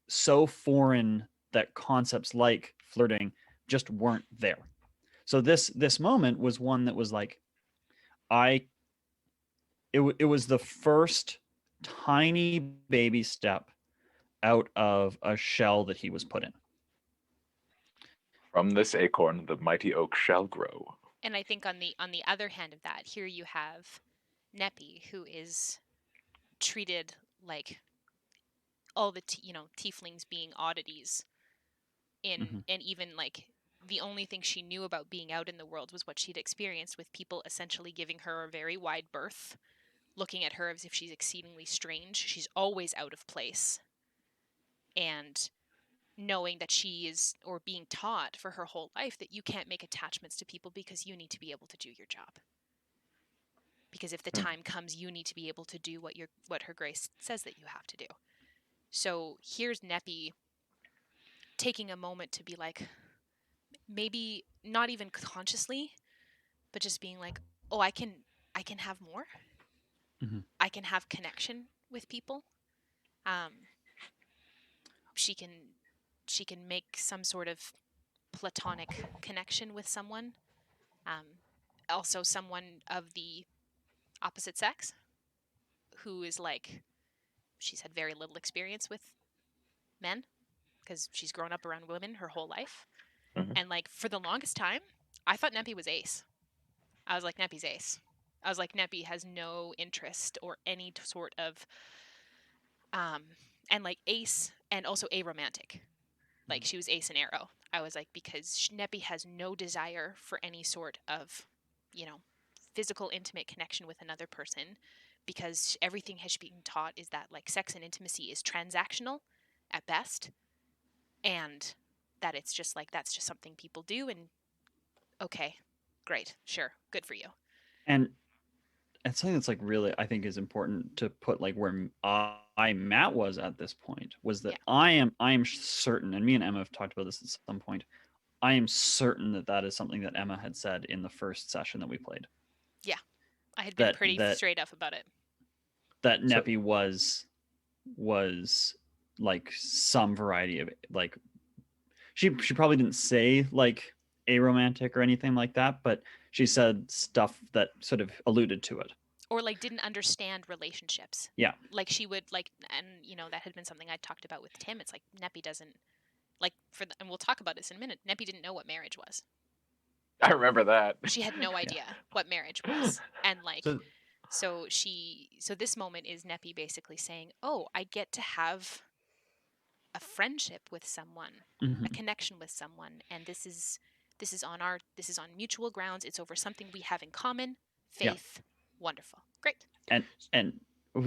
so foreign that concepts like flirting just weren't there. So this moment was one that was like, it was the first tiny baby step out of a shell that he was put in. From this acorn, the mighty oak shall grow. And I think on the other hand of that, here you have Neppy, who is treated like all the tieflings being oddities in, and even like the only thing she knew about being out in the world was what she'd experienced, with people essentially giving her a very wide berth, looking at her as if she's exceedingly strange. She's always out of place. And knowing that she is, or being taught for her whole life, that you can't make attachments to people because you need to be able to do your job. Because if the time comes, you need to be able to do what her grace says that you have to do. So here's Neppy taking a moment to be like, maybe not even consciously, but just being like, oh, I can have more. Mhm. I can have connection with people. She can make some sort of platonic connection with someone. Also someone of the opposite sex who is like, she's had very little experience with men because she's grown up around women her whole life. Mhm. And like for the longest time, I thought Neppy was ace. I was like, Neppy's ace. I was like, Neppy has no interest or any sort of and like ace, and also aromantic. Like she was ace and arrow. I was like, because Neppy has no desire for any sort of, physical intimate connection with another person, because everything has been taught is that like sex and intimacy is transactional at best, and that it's just like that's just something people do, and okay, great, sure, good for you. And something that's like really I think is important to put like where Matt was at this point was that Yeah. I am certain, and me and Emma have talked about this at some point. I am certain that that is something that Emma had said in the first session that we played. Yeah, I had been That pretty straight up about it. that So- Neppy was like some variety of like she probably didn't say like aromantic or anything like that, but she said stuff that sort of alluded to it. Or like didn't understand relationships. Yeah. Like she would like, and that had been something I talked about with Tim. It's like Neppy doesn't like and we'll talk about this in a minute. Neppy didn't know what marriage was. I remember that. She had no idea what marriage was. And like So- so this moment is Neppy basically saying, "Oh, I get to have a friendship with someone, a connection with someone, and this is on mutual grounds. It's over something we have in common, faith. Wonderful. Great." And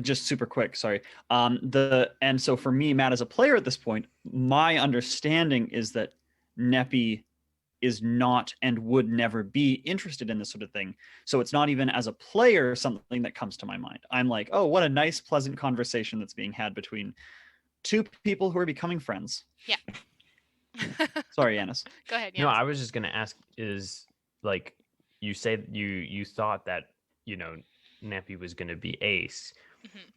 just super quick, sorry. And so for me, Matt, as a player at this point, my understanding is that Neppy is not and would never be interested in this sort of thing. So it's not even as a player something that comes to my mind. I'm like, oh, what a nice, pleasant conversation that's being had between two people who are becoming friends. Yeah. Sorry, Yanis. Go ahead. No, Yeah. I was just gonna ask, is like you say you thought that, Neppy was gonna be ace.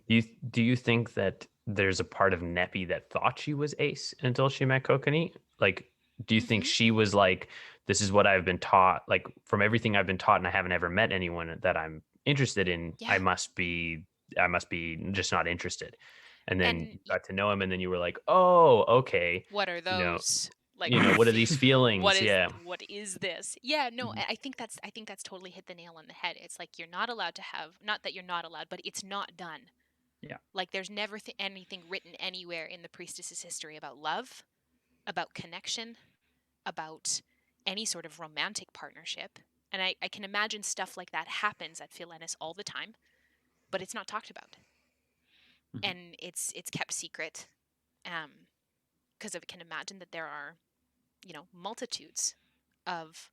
Do you think that there's a part of Neppy that thought she was ace until she met Kokenee? Like, do you think she was like, this is what I've been taught, like from everything I've been taught, and I haven't ever met anyone that I'm interested in. Yeah. I must be just not interested. And then And you got to know him, and then you were like, oh, okay. what are those? Like, What are these feelings? what is this? Yeah, no, Mhm. I think that's totally hit the nail on the head. It's like you're not allowed to have, not that you're not allowed, but it's not done. Yeah. Like there's never anything written anywhere in the priestess's history about love, about connection, about any sort of romantic partnership. And I can imagine stuff like that happens at Philenis all the time, but it's not talked about. Mhm. And it's kept secret. Because I can imagine that there are, multitudes of,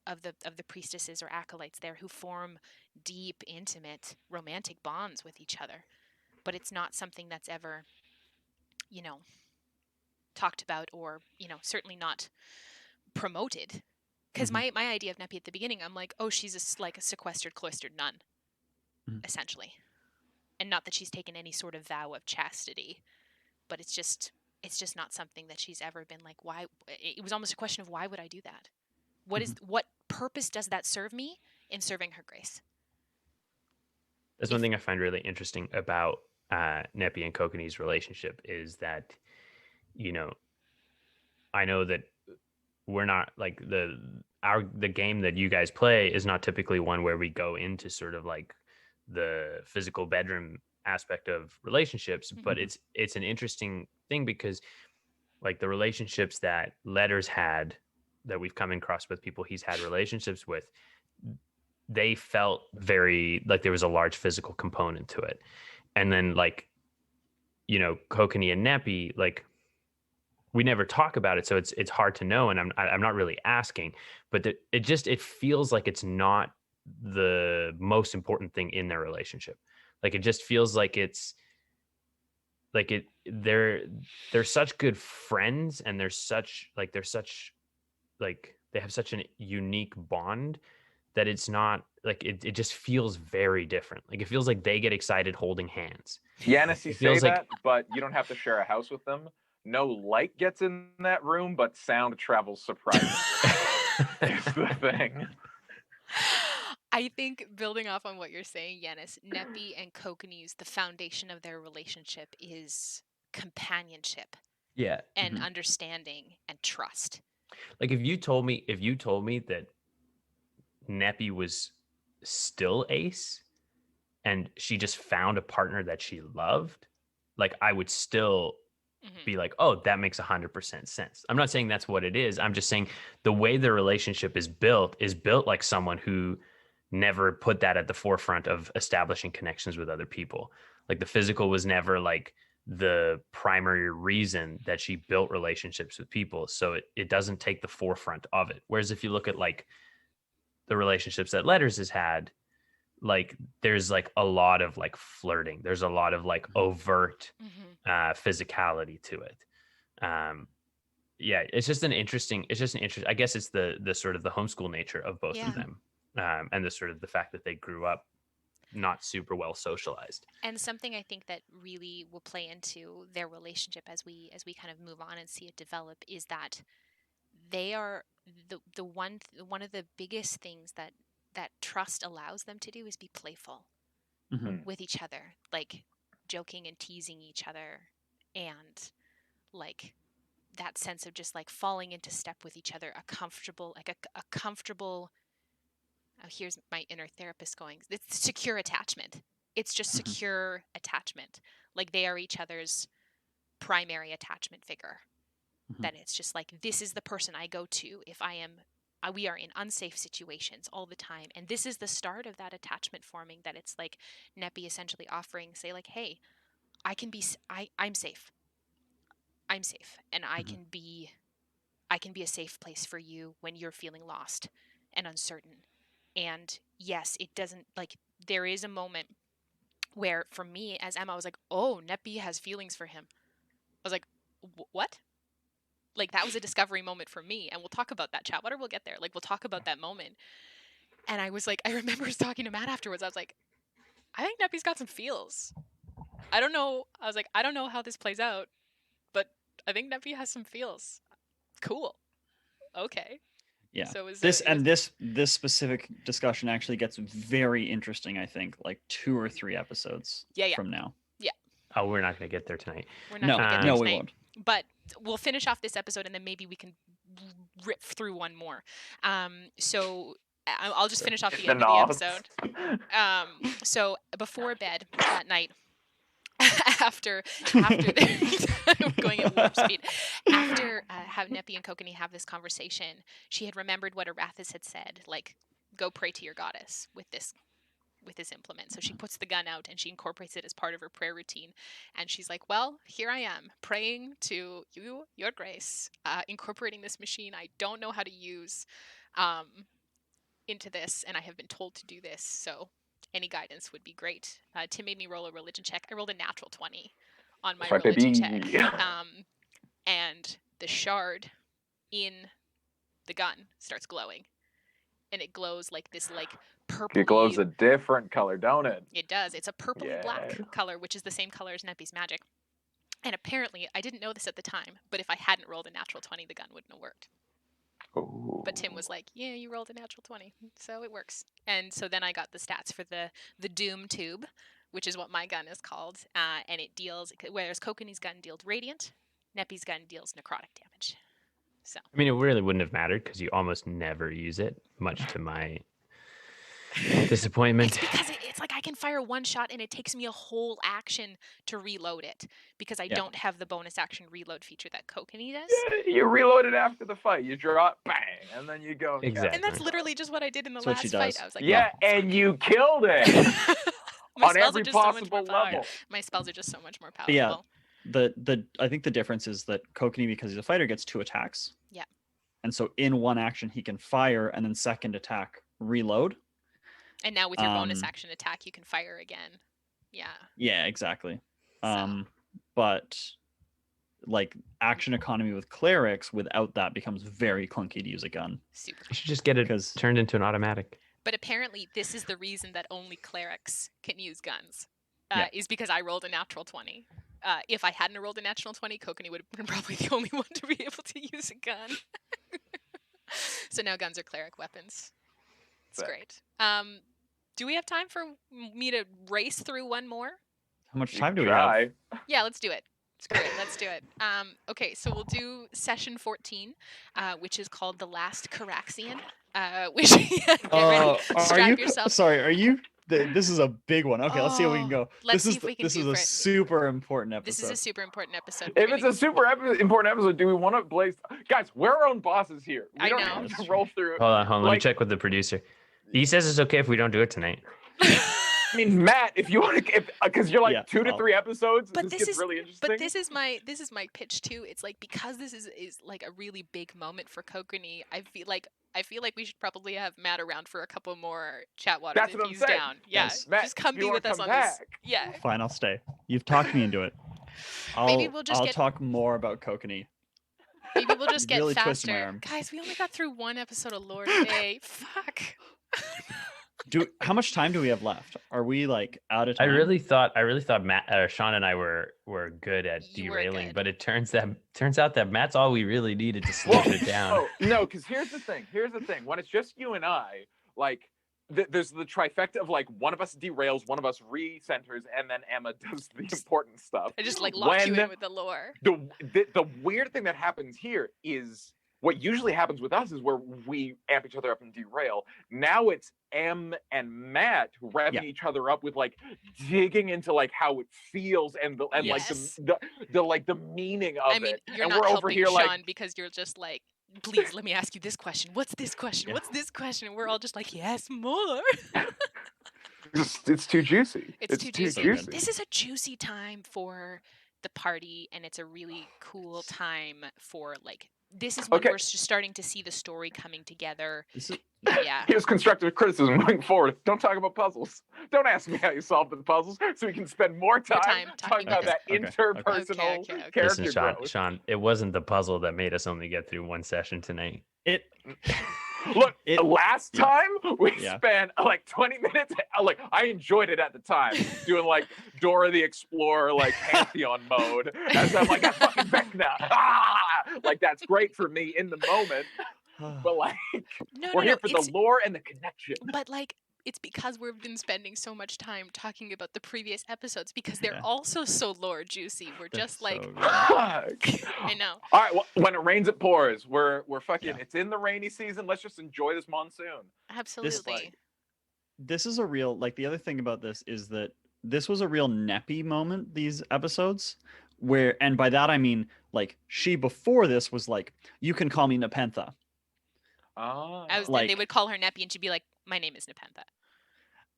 of the priestesses or acolytes there who form deep, intimate, romantic bonds with each other. But it's not something that's ever, talked about, or, certainly not promoted. Because my idea of Neppy at the beginning, I'm like, oh, she's like a sequestered, cloistered nun, essentially. And not that she's taken any sort of vow of chastity, but it's just not something that she's ever been like, why? It was almost a question of, why would I do that? What purpose does that serve me in serving her grace? That's one thing I find really interesting about Neppy and Kokenee's relationship is that, you know, I know that we're not like the game that you guys play is not typically one where we go into sort of like the physical bedroom aspect of relationships, but Mhm. it's an interesting thing because like the relationships that Letters had that we've come across with people he's had relationships with, they felt very like there was a large physical component to it. And then like, you know, Kokenee and Neppy, like we never talk about it, so it's hard to know, and I'm not really asking, but it feels like it's not the most important thing in their relationship. Like it just feels like it's like they're such good friends, and they're such like they have such a unique bond that it's not like it just feels very different. Like it feels like they get excited holding hands. Yanis, you It say feels like that, but you don't have to share a house with them. No light gets in that room, but sound travels surprisingly. It's the thing. I think building off on what you're saying, Yanis, Neppy and Kokenee's, the foundation of their relationship is companionship yeah. and Mhm. understanding and trust. Like if you told me that Neppy was still ace and she just found a partner that she loved, like I would still Mhm. be like, oh, that makes 100% sense. I'm not saying that's what it is. I'm just saying the way the relationship is built like someone who never put that at the forefront of establishing connections with other people. Like the physical was never like the primary reason that she built relationships with people. So it doesn't take the forefront of it. Whereas if you look at like the relationships that Letters has had, like there's like a lot of like flirting. There's a lot of like overt Mhm. physicality to it. Um, yeah, it's just an interest. I guess it's the sort of the homeschool nature of both of Yeah. them, and the sort of the fact that they grew up not super well socialized. And something I think that really will play into their relationship as we kind of move on and see it develop is that they are one of the biggest things that trust allows them to do is be playful Mhm. with each other, like joking and teasing each other, and like that sense of just like falling into step with each other, a comfortable like a comfortable, oh, here's my inner therapist going, it's secure attachment. It's just Mhm. secure attachment, like they are each other's primary attachment figure. Mhm. That it's just like, this is the person I go to if I am we are in unsafe situations all the time, and this is the start of that attachment forming, that it's like Neppy essentially offering, say like, hey, I'm safe, and I Mhm. can be a safe place for you when you're feeling lost and uncertain. And yes, it doesn't like, there is a moment where for me as Emma, I was like, oh, Neppy has feelings for him. I was like, what? Like that was a discovery moment for me, and we'll talk about that. Chatwater, we'll get there. Like we'll talk about that moment. And I was like, I remember talking to Matt afterwards. I was like, I think Neppy's got some feels. I don't know. I was like, I don't know how this plays out, but I think Neppy has some feels. Cool. Okay. Yeah. So it was This it was and this specific discussion actually gets very interesting, I think, like 2 or 3 episodes yeah. from now. Oh, we're not going to get there tonight. We're not No, gonna get there no, we tonight, won't. but we'll finish off this episode and then maybe we can rip through one more. So I'll just finish off Hit the the end of the knobs. episode. So before bed that night, after I'm going at warp speed. After have Neppy and Kokenee have this conversation, she had remembered what Arathis had said, like, go pray to your goddess with this implement. So she puts the gun out and she incorporates it as part of her prayer routine. And she's like, well, here I am praying to you, your grace, incorporating this machine I don't know how to use um, into this, and I have been told to do this. So any guidance would be great. Tim made me roll a religion check. I rolled a natural 20 on my That's right, religion baby. check. And the shard in the gun starts glowing. And it glows like this like It glows purpley. a different color, don't it? It does. It's a purpley Yeah. black color, which is the same color as Neppy's magic. And apparently, I didn't know this at the time, but if I hadn't rolled a natural 20, the gun wouldn't have worked. But Tim was like, yeah, you rolled a natural 20, so it works. And so then I got the stats for the doom tube, which is what my gun is called, and it deals. Whereas Kokenee's gun deals radiant, Neppy's gun deals necrotic damage. So I mean, it really wouldn't have mattered because you almost never use it, much to my disappointment. it's because it's like I can fire one shot and it takes me a whole action to reload it because I Yeah. don't have the bonus action reload feature that Kokenee does. Yeah, you reload it after the fight. You draw it, bang, and then you go. Exactly. And that's literally just what I did in the That's what she last fight. does. I was like, Yeah, and you killed it my on spells every are just so much possible more powerful. level. My spells are just so much more powerful. Yeah. The I think the difference is that Kokenee, because he's a fighter, gets 2 attacks. Yeah. And so in one action he can fire and then second attack reload. And now with your bonus Um, action attack, you can fire again. Yeah. Yeah, exactly. So. But like action economy with clerics without that becomes very clunky to use a gun. Super. You should just get it 'Cause- turned into an automatic. But apparently, this is the reason that only clerics can use guns, Yeah. is because I rolled a natural 20. If I hadn't rolled a natural 20, Kokenee would have been probably the only one to be able to use a gun. So now guns are cleric weapons. It's Sick. great. Do we have time for me to race through one more? How much You time do can we have? try. Yeah, let's do it. Screw it, let's do it. Okay, so we'll do session 14, which is called The Last Caraxian. Which, get ready, strap yourself. Sorry, are you? This is a big one. Okay, let's see how we can Oh, go. let's this see is if we can this do is a for it. super important episode. This is a super important episode. If it's a super important episode, do we want to blaze? Guys, we're our own bosses here. We I don't know. have That's to true. roll through. Hold on. Let me Like- check with the producer. He says it's okay if we don't do it tonight. I mean, Matt, if you want to, because you're like Yeah, 2 to I'll- 3 episodes, But this this gets is- really interesting. But this is my pitch too. It's like because this is like a really big moment for Kokenee. I feel like we should probably have Matt around for a couple more chatwaters That's if what I'm he's saying. down. Yeah, Yes. Matt, just come if you be wanna with us come on this. back. Yeah. Fine, I'll stay. You've talked me into it. Maybe we'll just I'll get- talk more about Kokenee. Maybe we'll just You get really twisted my faster. arm. Guys, we only got through one episode of lore today. Fuck. How much time do we have left? Are we like out of I time? really thought Matt, Sean and I were good at You were derailing, good. but it turns out that Matt's all we really needed to slow it down. Oh, no, because here's the thing. When it's just you and I, like, there's the trifecta of like one of us derails, one of us recenters, and then Emma does the important stuff. I just like lock you When in with the lore. The weird thing that happens here is what usually happens with us is where we amp each other up and derail. Now it's Em and Matt revving each other up with like digging into like how it feels and Yes. like the meaning of I mean, it. you're And not we're over helping here Sean like because you're just like, please let me ask you this question. What's this question? Yeah. What's this question? And we're all just like, yes, more. it's too juicy. It's too juicy. juicy. This is a juicy time for the party, and it's a really cool time for like. This is when Okay. we're just starting to see the story coming together. This is, Yeah. Here's constructive criticism moving forward. Don't talk about puzzles. Don't ask me how you solve the puzzles, so we can spend more time time talking talking about about that this. Okay, interpersonal okay. character Listen, growth. Sean, it wasn't the puzzle that made us only get through one session tonight. it. Look, It- last yeah. time we Yeah. spent like 20 minutes. Like I enjoyed it at the time, doing like Dora the Explorer, like Pantheon mode. As I'm like, I'm fucking back now. Like that's great for me in the moment. But like, No, we're no, here no. for the lore and the connection. But like, it's because we've been spending so much time talking about the previous episodes because they're Yeah. also so lore juicy. We're They're just like, so good. I know. All right, well, when it rains, it pours. We're fucking. Yeah. It's in the rainy season. Let's just enjoy this monsoon. Absolutely. This is a real like the other thing about this is that this was a real Neppy moment, these episodes, where and by that I mean like she before this was like, you can call me Nepentha. Ah, Then they like- would call her Neppy and she'd be like, my name is Nepentha.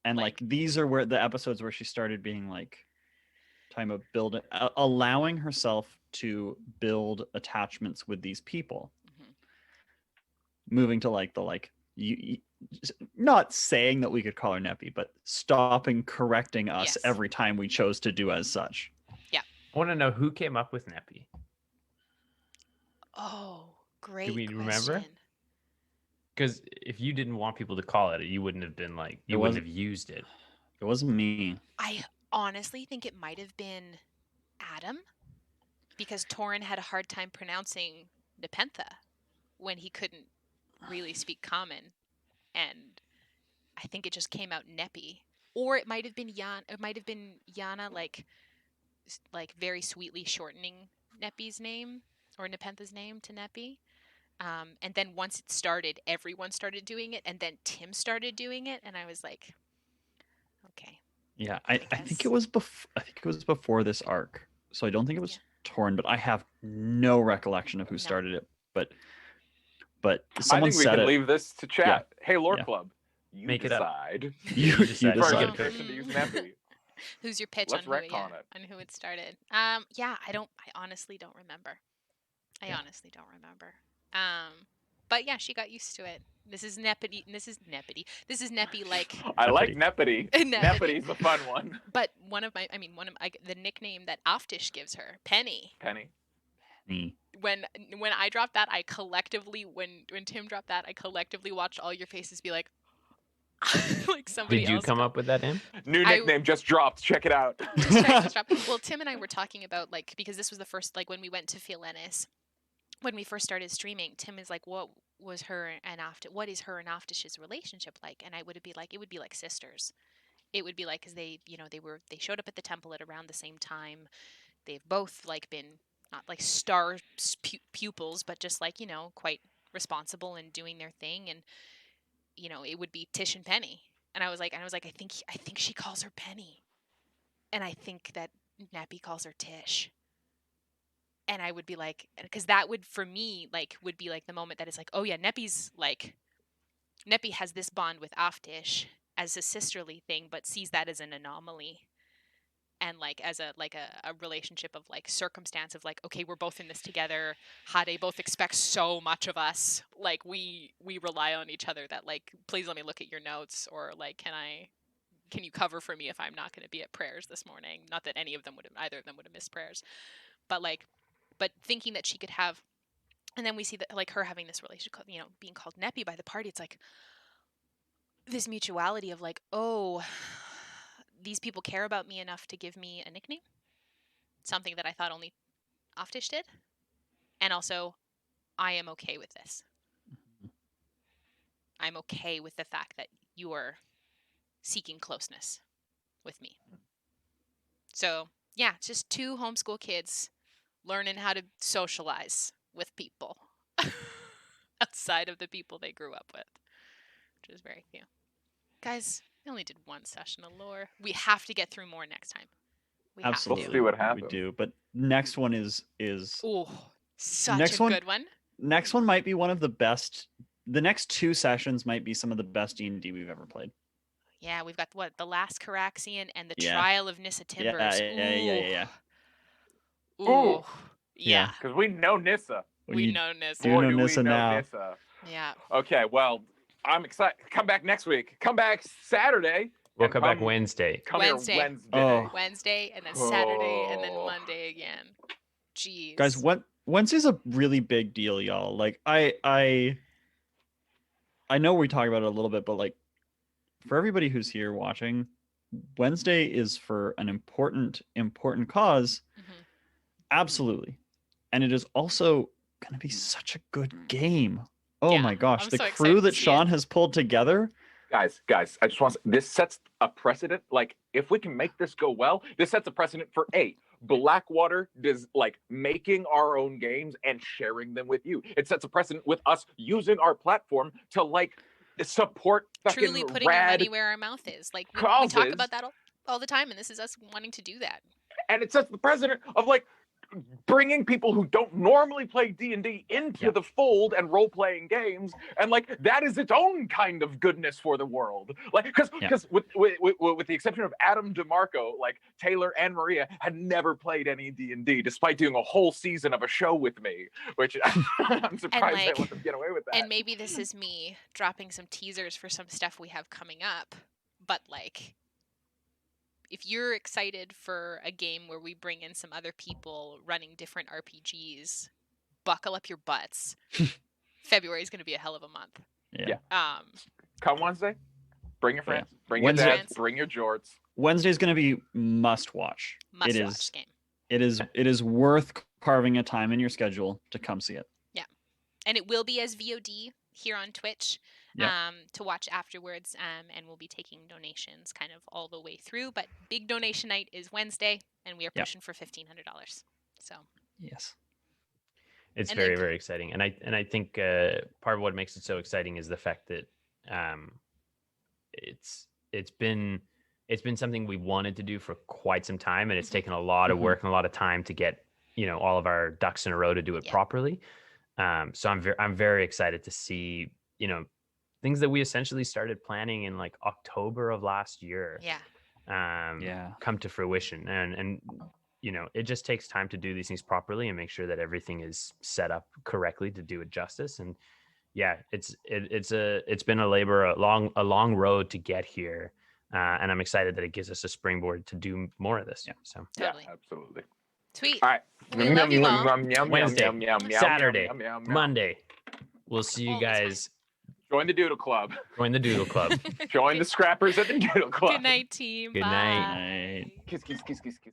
And like these are where the episodes where she started being like time of building allowing herself to build attachments with these people. Mhm. Moving to like the like you not saying that we could call her Neppy, but stopping correcting us Yes. every time we chose to do as such. I want to know who came up with Neppy. Oh, great. we remember? question. Because if you didn't want people to call it, you wouldn't have been like, you It wouldn't wasn't- have used it. It wasn't me. I honestly think it might have been Adam because Torin had a hard time pronouncing Nepentha when he couldn't really speak common. And I think it just came out Neppy. or it might have been Yana like very sweetly shortening Neppy's name or Nepentha's name to Neppy. And then once it started, everyone started doing it, and then Tim started doing it, and I was like, okay. Yeah, I I think guess. it was before this arc, so I don't think it was Yeah. Torn, but I have no recollection of who No. started it. But I someone think we said can it. leave this to chat. Hey, Lore Yeah. Club, you Make it up. decide. You decide. First decide. petition to use Neppy. Who's your pitch Let's on who? retcon it. On who it started? Yeah, I honestly don't remember. I honestly don't remember. But yeah, she got used to it. This is Neppity. This is Neppity. This is Neppy like I like Neppity. Neppity. Neppity. Neppity's a fun one. But one of the nickname that Aftish gives her, Penny. Penny. When I dropped that, I collectively when Tim dropped that, I collectively watched all your faces be like, like somebody Did you else come go- up with that name? New I- nickname just dropped. Check it out. Just dropped. Well, Tim and I were talking about like because this was the first like when we went to Philenis, when we first started streaming. Tim is like, what is her and Aftish's relationship like? And I would be like, it would be like sisters. It would be like because they they showed up at the temple at around the same time. They've both like been not like star pupils, but just like quite responsible and doing their thing. And it would be Tish and Penny. And I was like, I think she calls her Penny, and I think that Neppy calls her Tish. And I would be like, because that would for me like would be like the moment that it's like, oh yeah, Neppy has this bond with Aftish as a sisterly thing, but sees that as an anomaly. And like as a relationship of like circumstance of like, okay, we're both in this together. Hade both expects so much of us. Like we rely on each other that like, please let me look at your notes, or like, can you cover for me if I'm not going to be at prayers this morning? Not that either of them would have missed prayers, but thinking that she could have, and then we see that like her having this relationship, being called Neppy by the party. It's like this mutuality of like, oh, these people care about me enough to give me a nickname, something that I thought only Aftish did, and also I am okay with this. I'm okay with the fact that you are seeking closeness with me. So yeah, it's just two homeschool kids learning how to socialize with people outside of the people they grew up with, which is very few. Guys, we only did one session of lore. We have to get through more next time. We Absolutely. have We'll see what We happens. do. But next one is Oh, such Next a one- good one. next one might be one of the best. The next two sessions might be some of the best D&D we've ever played. Yeah, we've got the last Caraxian and the Yeah. Trial of Nissa Timbers. Yeah. Ooh. Ooh. Yeah. Because we know Nissa. We You know Nissa. do Boy, know do Nissa we know now. Nissa. Yeah. Okay, well, I'm excited. Come back next week. Come back Saturday. We'll and come back Wednesday. Come Wednesday. here Wednesday. Oh. Wednesday and then Saturday and then Oh. Monday again. Jeez. Guys, Wednesday's a really big deal, y'all. Like I know we talk about it a little bit, but like for everybody who's here watching, Wednesday is for an important cause. Mhm. Absolutely. And it is also going to be such a good game. Oh Yeah, my gosh, I'm the so crew excited to that see Sean it. has pulled together. Guys, I just want to, this sets a precedent. Like, if we can make this go well, this sets a precedent for Blackwater does like making our own games and sharing them with you. It sets a precedent with us using our platform to like support fucking Truly putting our rad money where our mouth is. Like we talk causes. about that all the time, and this is us wanting to do that. And it sets the precedent of like bringing people who don't normally play D&D into the fold and role-playing games, and like that is its own kind of goodness for the world. Like because with the exception of Adam DeMarco, like Taylor and Maria had never played any D&D despite doing a whole season of a show with me, which I'm surprised they let them get away with that. And maybe this is me dropping some teasers for some stuff we have coming up, but like if you're excited for a game where we bring in some other people running different RPGs, buckle up your butts. February is going to be a hell of a month. Yeah. Come Wednesday, bring your friends, bring Wednesday- your dads, bring your jorts. Wednesday's going to be must watch. Must-watch game. It is worth carving a time in your schedule to come see it. And it will be as VOD here on Twitch. Yep. to watch afterwards. And we'll be taking donations kind of all the way through. But big donation night is Wednesday, and we are Yep. pushing for $1,500. So Yes. It's And very, then- very exciting, and I think part of what makes it so exciting is the fact that it's been something we wanted to do for quite some time, and it's Mhm. taken a lot of Mhm. work and a lot of time to get all of our ducks in a row to do it Yeah. properly. So I'm very excited to see things that we essentially started planning in like October of last year. yeah. Yeah. Come to fruition, and it just takes time to do these things properly and make sure that everything is set up correctly to do it justice. And yeah, it's been a long road to get here, and I'm excited that it gives us a springboard to do more of this. Yeah. So Totally. Yeah, absolutely. Sweet. All right. We love you all. Wednesday, Saturday, Yum, yum, yum. Monday, we'll see you All the time. guys. Join the Doodle Club. Join the Doodle Club. Join the Scrappers at the Doodle Club. Good night, team. Good night. Bye. Night. Kiss, kiss, kiss, kiss, kiss.